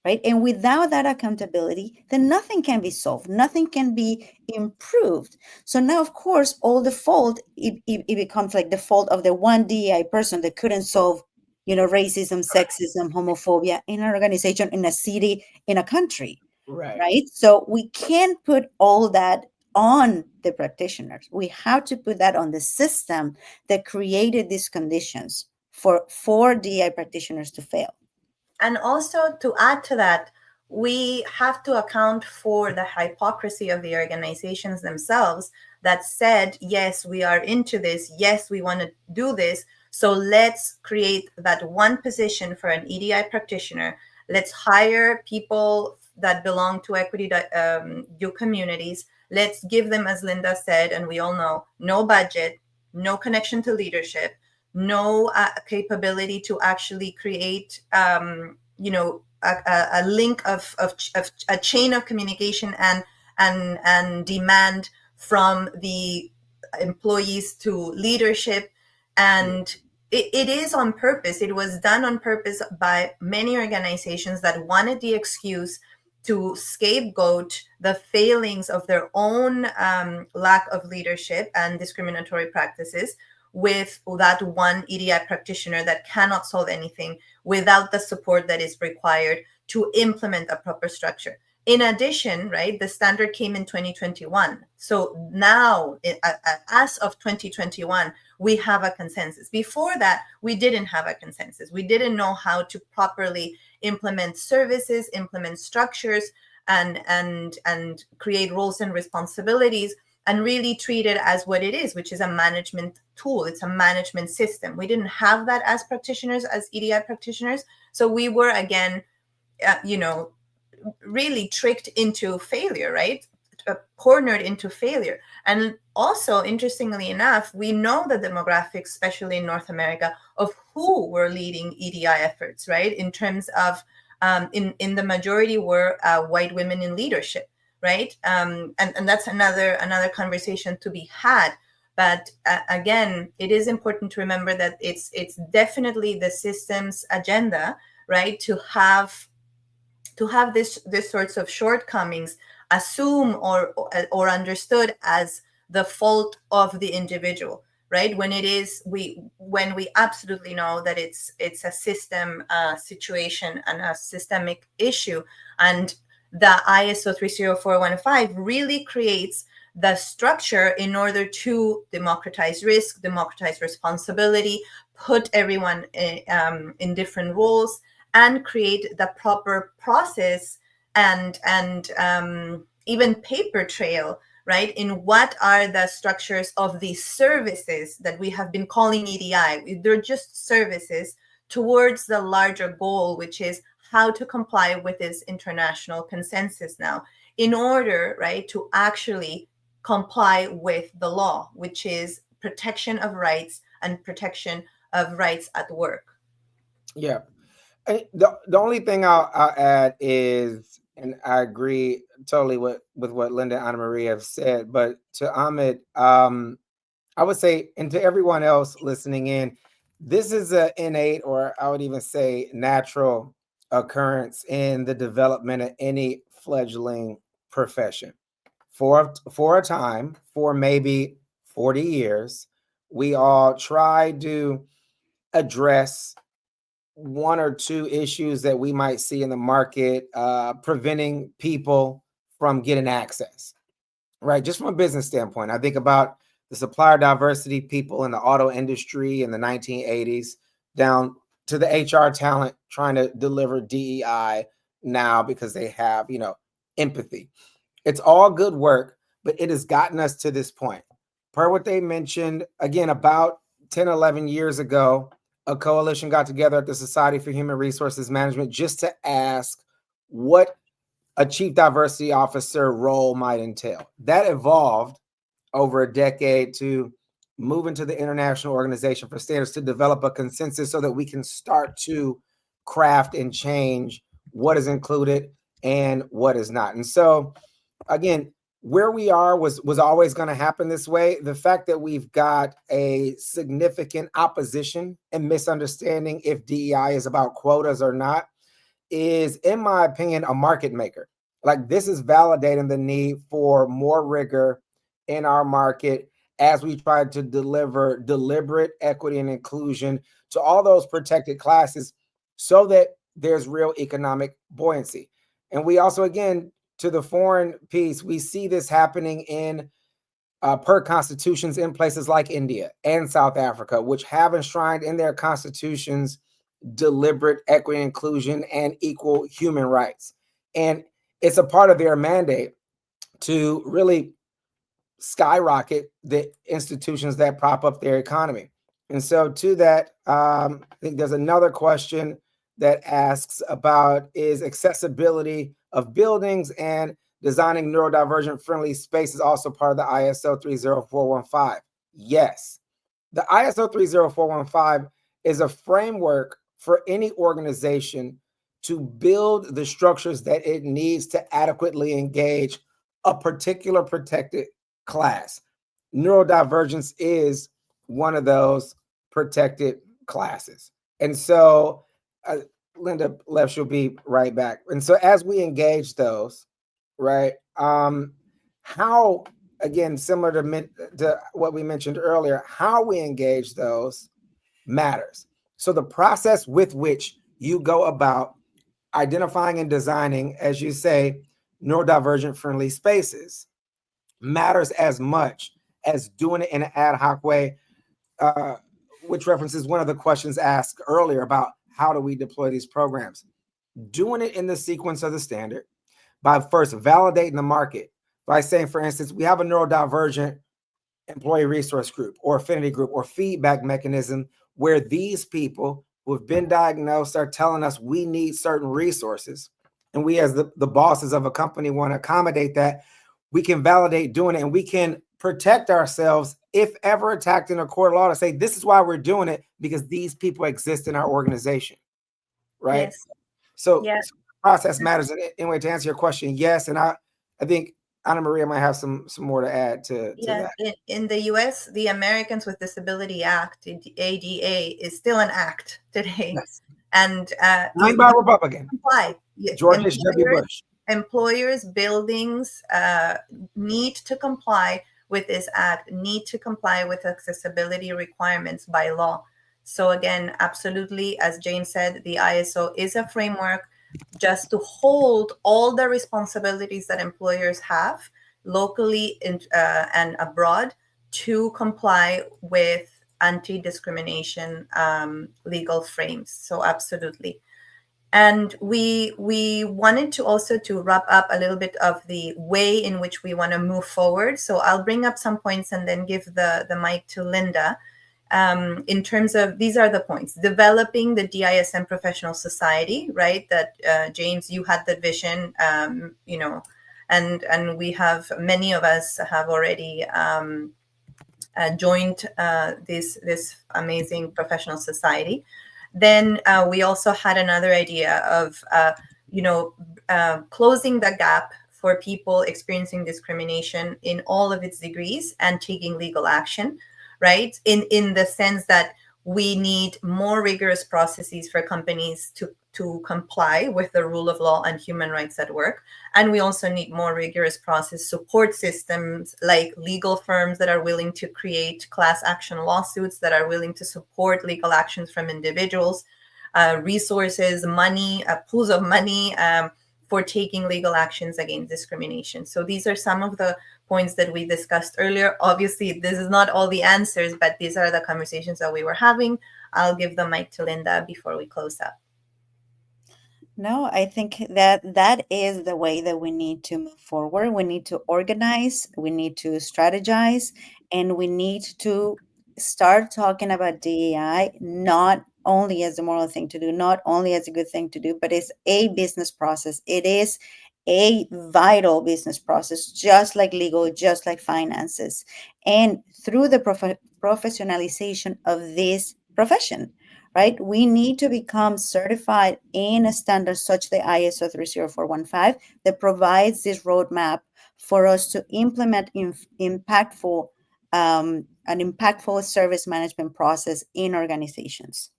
right? And without that accountability, then nothing can be solved, nothing can be improved. So now, of course, all the fault, it becomes like the fault of the one DEI person that couldn't solve, racism, sexism, homophobia in an organization, in a city, in a country, right? So we can't put all that on the practitioners. We have to put that on the system that created these conditions for DEI practitioners to fail.
And also, to add to that, we have to account for the hypocrisy of the organizations themselves that said, yes, we are into this. Yes, we want to do this. So let's create that one position for an EDI practitioner. Let's hire people that belong to equity due communities. Let's give them, as Linda said, and we all know, no budget, no connection to leadership, no capability to actually create, a link of a chain of communication and demand from the employees to leadership. And it is on purpose. It was done on purpose by many organizations that wanted the excuse to scapegoat the failings of their own lack of leadership and discriminatory practices with that one EDI practitioner that cannot solve anything without the support that is required to implement a proper structure. In addition, right, the standard came in 2021. So now, as of 2021, we have a consensus. Before that, we didn't have a consensus. We didn't know how to properly implement services, implement structures, and create roles and responsibilities, and really treat it as what it is, which is a management tool. It's a management system. We didn't have that as practitioners, as EDI practitioners. So we were, again, really tricked into failure, right? Cornered into failure. And also, interestingly enough, we know the demographics, especially in North America, of who were leading EDI efforts, right? In terms of, in the majority were white women in leadership, right? And that's another conversation to be had. But again, it is important to remember that it's definitely the system's agenda, right, to have this sorts of shortcomings assumed or understood as the fault of the individual, right? When we absolutely know that it's a system situation and a systemic issue. And the ISO 30415 really creates the structure in order to democratize risk, democratize responsibility, put everyone in different roles, and create the proper process and even paper trail, right, in what are the structures of these services that we have been calling EDI. They're just services towards the larger goal, which is how to comply with this international consensus now in order, right, to actually comply with the law, which is protection of rights and protection of rights at work.
Yeah. The only thing I'll add is, and I agree totally with what Linda and Anna Maria have said, but to Ahmed, I would say, and to everyone else listening in, this is an innate, or I would even say natural occurrence in the development of any fledgling profession. For a time, for maybe 40 years, we all try to address one or two issues that we might see in the market, preventing people from getting access, right? Just from a business standpoint, I think about the supplier diversity people in the auto industry in the 1980s, down to the HR talent trying to deliver DEI now because they have, empathy. It's all good work, but it has gotten us to this point. Per what they mentioned, again, about 10, 11 years ago, a coalition got together at the Society for Human Resources Management just to ask what a chief diversity officer role might entail. That evolved over a decade to move into the International Organization for Standards to develop a consensus so that we can start to craft and change what is included and what is not. And so, again, where we are was always going to happen this way. The fact that we've got a significant opposition and misunderstanding if DEI is about quotas or not is, in my opinion, a market maker. Like, this is validating the need for more rigor in our market as we try to deliver deliberate equity and inclusion to all those protected classes so that there's real economic buoyancy. And we also, again, to the foreign piece, we see this happening in per constitutions in places like India and South Africa, which have enshrined in their constitutions deliberate equity, inclusion, and equal human rights. And it's a part of their mandate to really skyrocket the institutions that prop up their economy. And so to that, I think there's another question that asks about is accessibility of buildings and designing neurodivergent friendly spaces also part of the ISO 30415. Yes, the ISO 30415 is a framework for any organization to build the structures that it needs to adequately engage a particular protected class. Neurodivergence is one of those protected classes. And so Linda left, she'll be right back. And so as we engage those, right, how, again, similar to what we mentioned earlier, how we engage those matters. So the process with which you go about identifying and designing, as you say, neurodivergent friendly spaces matters as much as doing it in an ad hoc way, which references one of the questions asked earlier about how do we deploy these programs. Doing it in the sequence of the standard by first validating the market by saying, for instance, we have a neurodivergent employee resource group or affinity group or feedback mechanism where these people who have been diagnosed are telling us we need certain resources. And we as the bosses of a company want to accommodate that. We can validate doing it and we can protect ourselves if ever attacked in a court of law to say, this is why we're doing it because these people exist in our organization, right?
Yes.
So process matters. Anyway, to answer your question, yes. And I think Ana Maria might have some more to add to that.
In the US, the Americans with Disability Act, the ADA, is still an act today.
Yes.
And
signed by Republican. George H.W. Bush.
Employers, buildings need to comply with this act, need to comply with accessibility requirements by law. So again, absolutely, as Jane said, the ISO is a framework just to hold all the responsibilities that employers have locally and abroad to comply with anti-discrimination legal frames. So absolutely. And we wanted to also to wrap up a little bit of the way in which we want to move forward. So I'll bring up some points and then give the mic to Linda. In terms of, these are the points: developing the DISM professional society, right? That James, you had the vision, and we have, many of us have already joined this amazing professional society. Then we also had another idea of, closing the gap for people experiencing discrimination in all of its degrees and taking legal action, right? In the sense that we need more rigorous processes for companies to comply with the rule of law and human rights at work. And we also need more rigorous process support systems like legal firms that are willing to create class action lawsuits, that are willing to support legal actions from individuals, resources, money, pools of money for taking legal actions against discrimination. So these are some of the points that we discussed earlier. Obviously, this is not all the answers, but these are the conversations that we were having. I'll give the mic to Linda before we close up.
No, I think that is the way that we need to move forward. We need to organize, we need to strategize, and we need to start talking about DEI not only as a moral thing to do, not only as a good thing to do, but it's a business process. It is a vital business process, just like legal, just like finances. And through the professionalization of this profession, right? We need to become certified in a standard such the ISO 30415 that provides this roadmap for us to implement an impactful service management process in organizations.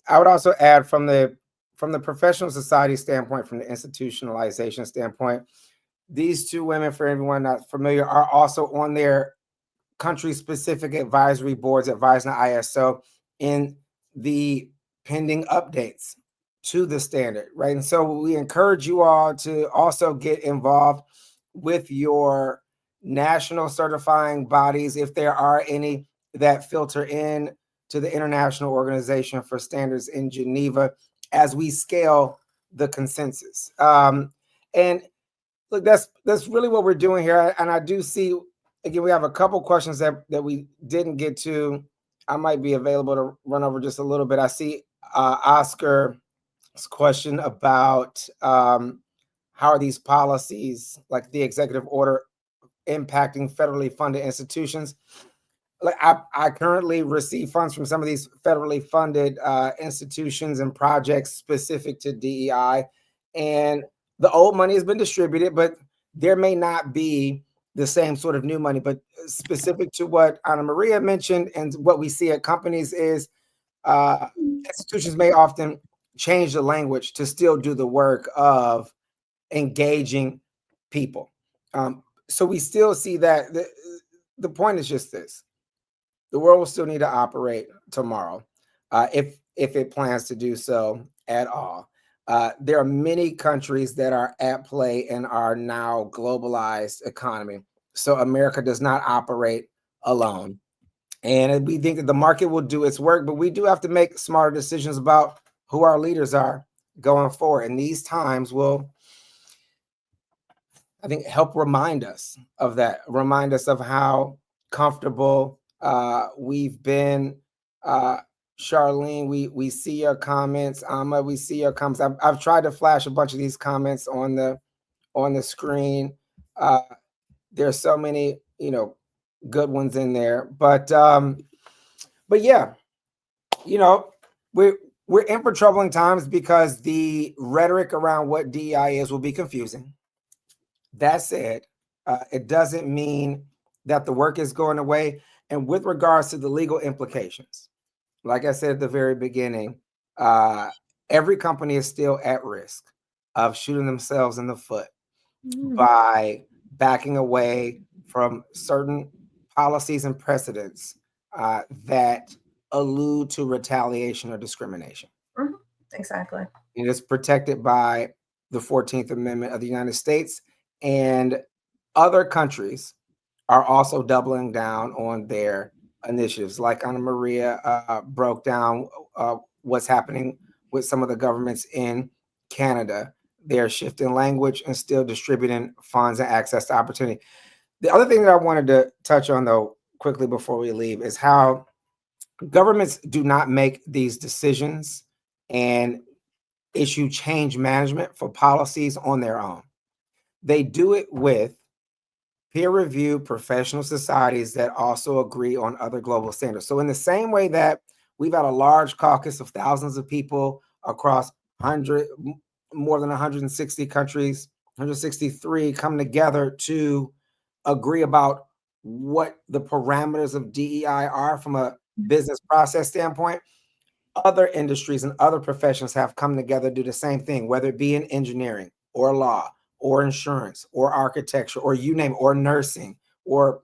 I would also add from the professional society standpoint, from the institutionalization standpoint, these two women, for everyone not familiar, are also on their country-specific advisory boards advising the ISO in the pending updates to the standard, right? And so we encourage you all to also get involved with your national certifying bodies, if there are any that filter in to the International Organization for Standards in Geneva, as we scale the consensus. And look, that's really what we're doing here. And I do see, again, we have a couple questions that we didn't get to. I might be available to run over just a little bit. I see Oscar's question about how are these policies, like the executive order, impacting federally funded institutions. Like I currently receive funds from some of these federally funded institutions and projects specific to DEI, and the old money has been distributed, but there may not be the same sort of new money. But specific to what Ana Maria mentioned and what we see at companies is institutions may often change the language to still do the work of engaging people. So we still see that the point is just this: the world will still need to operate tomorrow, if it plans to do so at all. There are many countries that are at play in our now globalized economy. So America does not operate alone. And we think that the market will do its work, but we do have to make smarter decisions about who our leaders are going forward. And these times will, I think, help remind us of that, remind us of how comfortable we've been. Charlene, we see your comments. Amma, we see your comments. I've tried to flash a bunch of these comments on the screen. There's so many, good ones in there. But yeah, we're in for troubling times because the rhetoric around what DEI is will be confusing. That said, it doesn't mean that the work is going away. And with regards to the legal implications, like I said at the very beginning, every company is still at risk of shooting themselves in the foot by backing away from certain policies and precedents that allude to retaliation or discrimination.
Mm-hmm. Exactly.
It is protected by the 14th Amendment of the United States, and other countries are also doubling down on their initiatives. Like Ana Maria broke down what's happening with some of the governments in Canada. They're shifting language and still distributing funds and access to opportunity. The other thing that I wanted to touch on, though, quickly before we leave, is how governments do not make these decisions and issue change management for policies on their own. They do it with peer-reviewed professional societies that also agree on other global standards. So in the same way that we've had a large caucus of thousands of people across more than 160 countries, 163 come together to agree about what the parameters of DEI are from a business process standpoint, other industries and other professions have come together to do the same thing, whether it be in engineering or law or insurance or architecture or you name it, or nursing or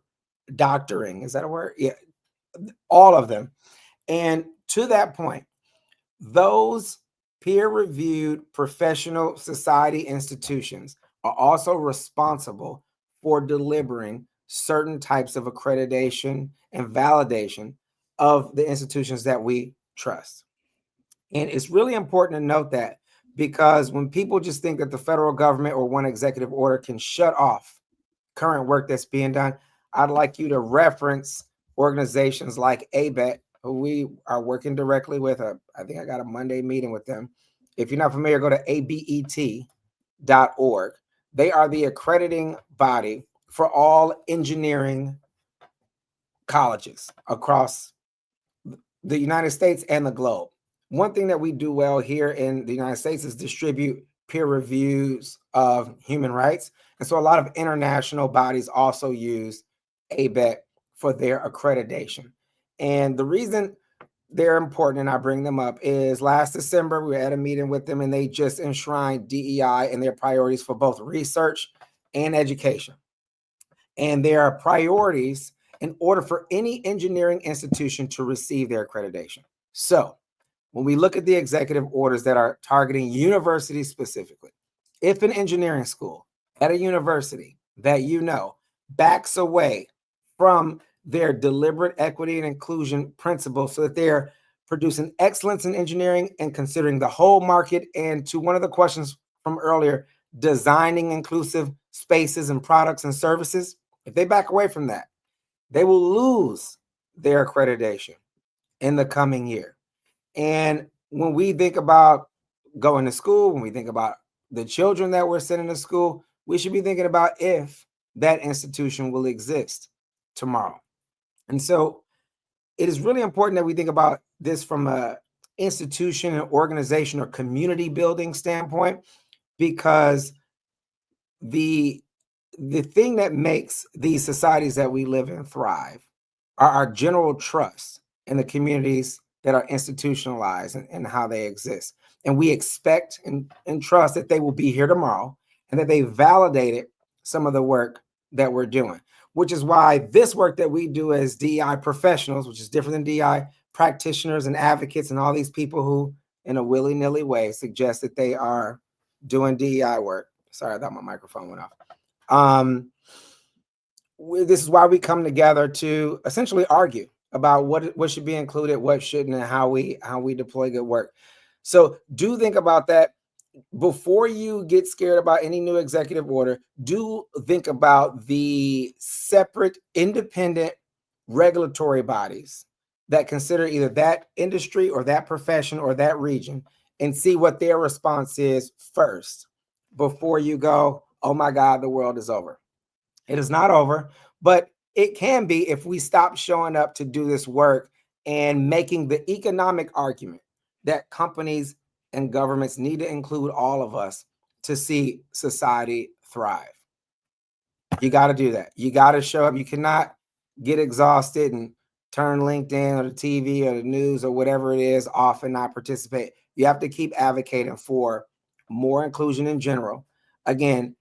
doctoring. Is that a word? Yeah, all of them. And to that point, those peer-reviewed professional society institutions are also responsible for delivering certain types of accreditation and validation of the institutions that we trust. And it's really important to note that because when people just think that the federal government or one executive order can shut off current work that's being done, I'd like you to reference organizations like ABET, who we are working directly with. I think I got a Monday meeting with them. If you're not familiar, go to abet.org. They are the accrediting body for all engineering colleges across the United States and the globe. One thing that we do well here in the United States is distribute peer reviews of human rights. And so a lot of international bodies also use ABET for their accreditation. And the reason they're important, and I bring them up, is last December we were at a meeting with them and they just enshrined DEI in their priorities for both research and education. And there are priorities in order for any engineering institution to receive their accreditation. So when we look at the executive orders that are targeting universities specifically, if an engineering school at a university that you know backs away from their deliberate equity and inclusion principles so that they're producing excellence in engineering and considering the whole market, and to one of the questions from earlier, designing inclusive spaces and products and services, if they back away from that, they will lose their accreditation in the coming year. And when we think about going to school, when we think about the children that we're sending to school, we should be thinking about if that institution will exist tomorrow. And so it is really important that we think about this from an institution, an organization, or community building standpoint, because the thing that makes these societies that we live in thrive are our general trust in the communities that are institutionalized and how they exist. And we expect and trust that they will be here tomorrow and that they validated some of the work that we're doing, which is why this work that we do as DEI professionals, which is different than DEI practitioners and advocates and all these people who in a willy-nilly way suggest that they are doing DEI work. Sorry, I thought my microphone went off. This is why we come together to essentially argue about what should be included, what shouldn't, and how we deploy good work. So do think about that before you get scared about any new executive order. Do think about the separate independent regulatory bodies that consider either that industry or that profession or that region, and see what their response is first before you go, oh my God, the world is over. It is not over, but it can be if we stop showing up to do this work and making the economic argument that companies and governments need to include all of us to see society thrive. You got to do that. You got to show up. You cannot get exhausted and turn LinkedIn or the TV or the news or whatever it is off and not participate. You have to keep advocating for more inclusion in general. Again,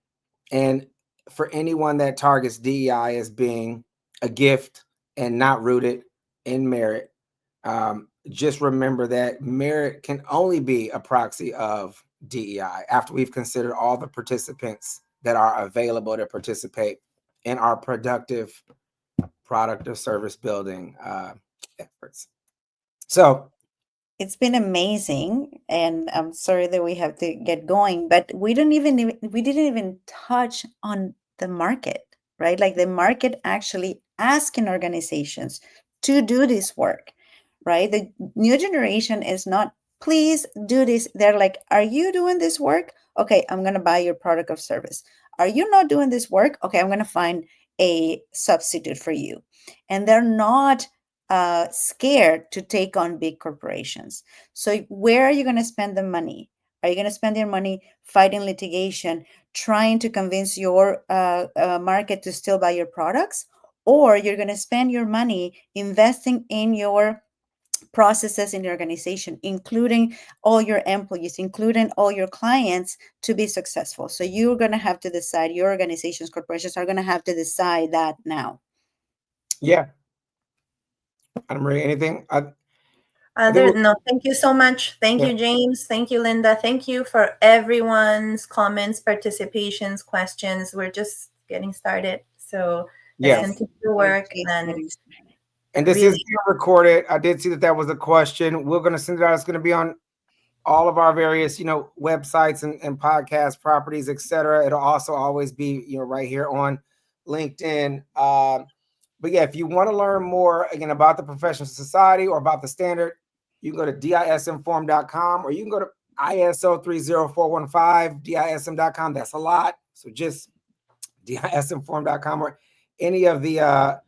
and for anyone that targets DEI as being a gift and not rooted in merit, just remember that merit can only be a proxy of DEI after we've considered all the participants that are available to participate in our productive product or service building efforts. So
it's been amazing, and I'm sorry that we have to get going, but we didn't even touch on the market, right? Like the market actually asking organizations to do this work, right? The new generation is not, please do this. They're like, are you doing this work? Okay, I'm going to buy your product or service. Are you not doing this work? Okay, I'm going to find a substitute for you. And they're not scared to take on big corporations. So where are you going to spend the money? Are you going to spend your money fighting litigation, trying to convince your market to still buy your products? Or you're going to spend your money investing in your processes in the organization, including all your employees, including all your clients, to be successful. So you're going to have to decide, your organizations, corporations are going to have to decide that now.
Yeah. Anna-Maria, anything?
No, thank you so much. Thank you, James. Thank you, Linda. Thank you for everyone's comments, participations, questions. We're just getting started. So let's continue to work.
And this is being recorded. I did see that was a question. We're going to send it out. It's going to be on all of our various, websites and podcast properties, etc. It'll also always be, right here on LinkedIn. But yeah, if you want to learn more, again, about the professional society or about the standard, you can go to dismforum.com, or you can go to ISO 30415, dism.com. That's a lot. So just dismforum.com, or any of the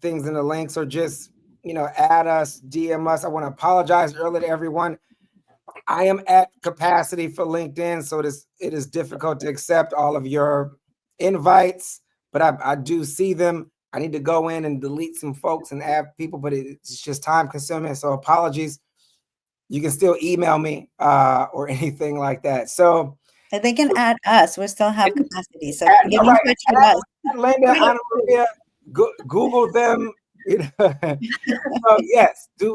things in the links, or just, add us, DM us. I want to apologize earlier to everyone. I am at capacity for LinkedIn, so it is difficult to accept all of your invites, but I do see them. I need to go in and delete some folks and add people, but it's just time consuming. So apologies. You can still email me or anything like that. So
they can add us. We still have capacity. So
add
us.
Linda, Ana Maria, Google them. So yes, do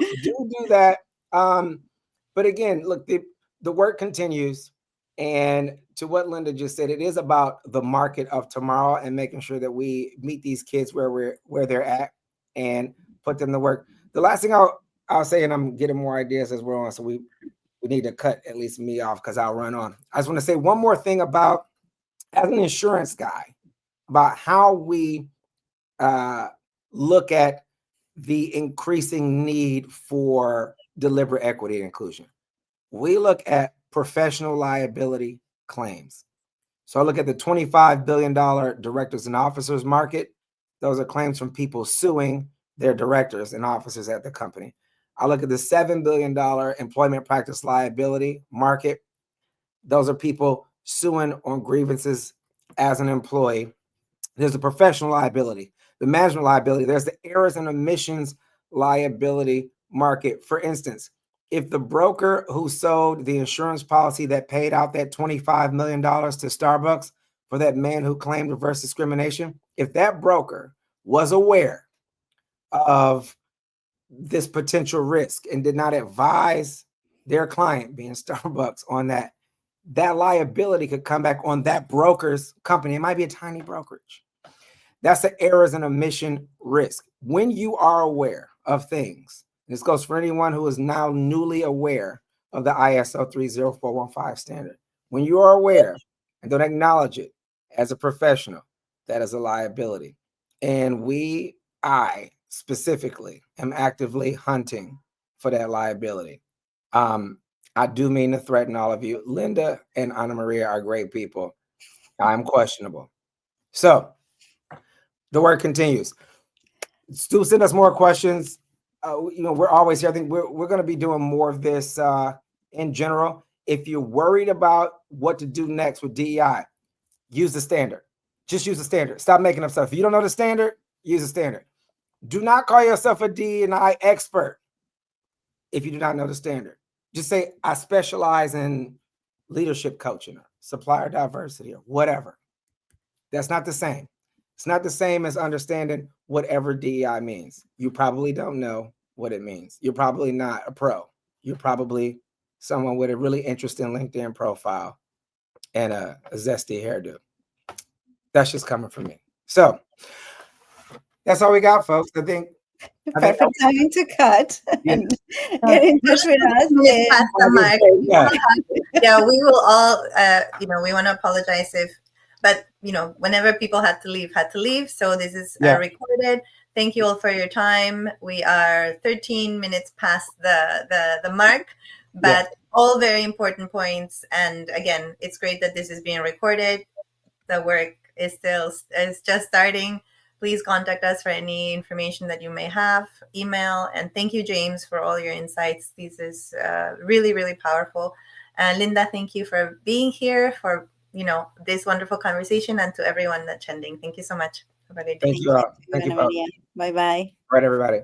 that. But again, look, the work continues. And to what Linda just said, it is about the market of tomorrow and making sure that we meet these kids where they're at and put them to work. The last thing I'll say, and I'm getting more ideas as we're on, so we need to cut at least me off because I'll run on. I just want to say one more thing about, as an insurance guy, about how we look at the increasing need for deliberate equity and inclusion. We look at professional liability claims. So I look at the $25 billion directors and officers market. Those are claims from people suing their directors and officers at the company. I look at the $7 billion employment practice liability market. Those are people suing on grievances as an employee. There's the professional liability, the management liability. There's the errors and omissions liability market. For instance, if the broker who sold the insurance policy that paid out that $25 million to Starbucks for that man who claimed reverse discrimination, if that broker was aware of this potential risk and did not advise their client, being Starbucks, on that liability could come back on that broker's company. It might be a tiny brokerage. That's the errors and omission risk. When you are aware of things, this goes for anyone who is now newly aware of the ISO 30415 standard. When you are aware and don't acknowledge it as a professional, that is a liability. And I specifically am actively hunting for that liability. I do mean to threaten all of you. Linda and Ana Maria are great people. I'm questionable. So the work continues. Still send us more questions. We're always here. I think we're going to be doing more of this in general. If you're worried about what to do next with DEI, use the standard. Just use the standard. Stop making up stuff. If you don't know the standard, use the standard. Do not call yourself a DEI expert if you do not know the standard. Just say, I specialize in leadership coaching or supplier diversity or whatever. That's not the same. It's not the same as understanding whatever DEI means. You probably don't know what it means. You're probably not a pro. You're probably someone with a really interesting LinkedIn profile and a zesty hairdo. That's just coming from me. So that's all we got, folks. I think
perfect timing to cut and get in touch with us.
Yeah, we will all, we want to apologize but whenever people had to leave. So this is recorded. Thank you all for your time. We are 13 minutes past the mark, but all very important points. And again, it's great that this is being recorded. The work is just starting. Please contact us for any information that you may have, email. And thank you, James, for all your insights. This is really, really powerful. And Linda, thank you for being here, for this wonderful conversation, and to everyone attending. Thank you so much. Have a good day.
Thank you all. Thank you.
Bye-bye.
All right, everybody.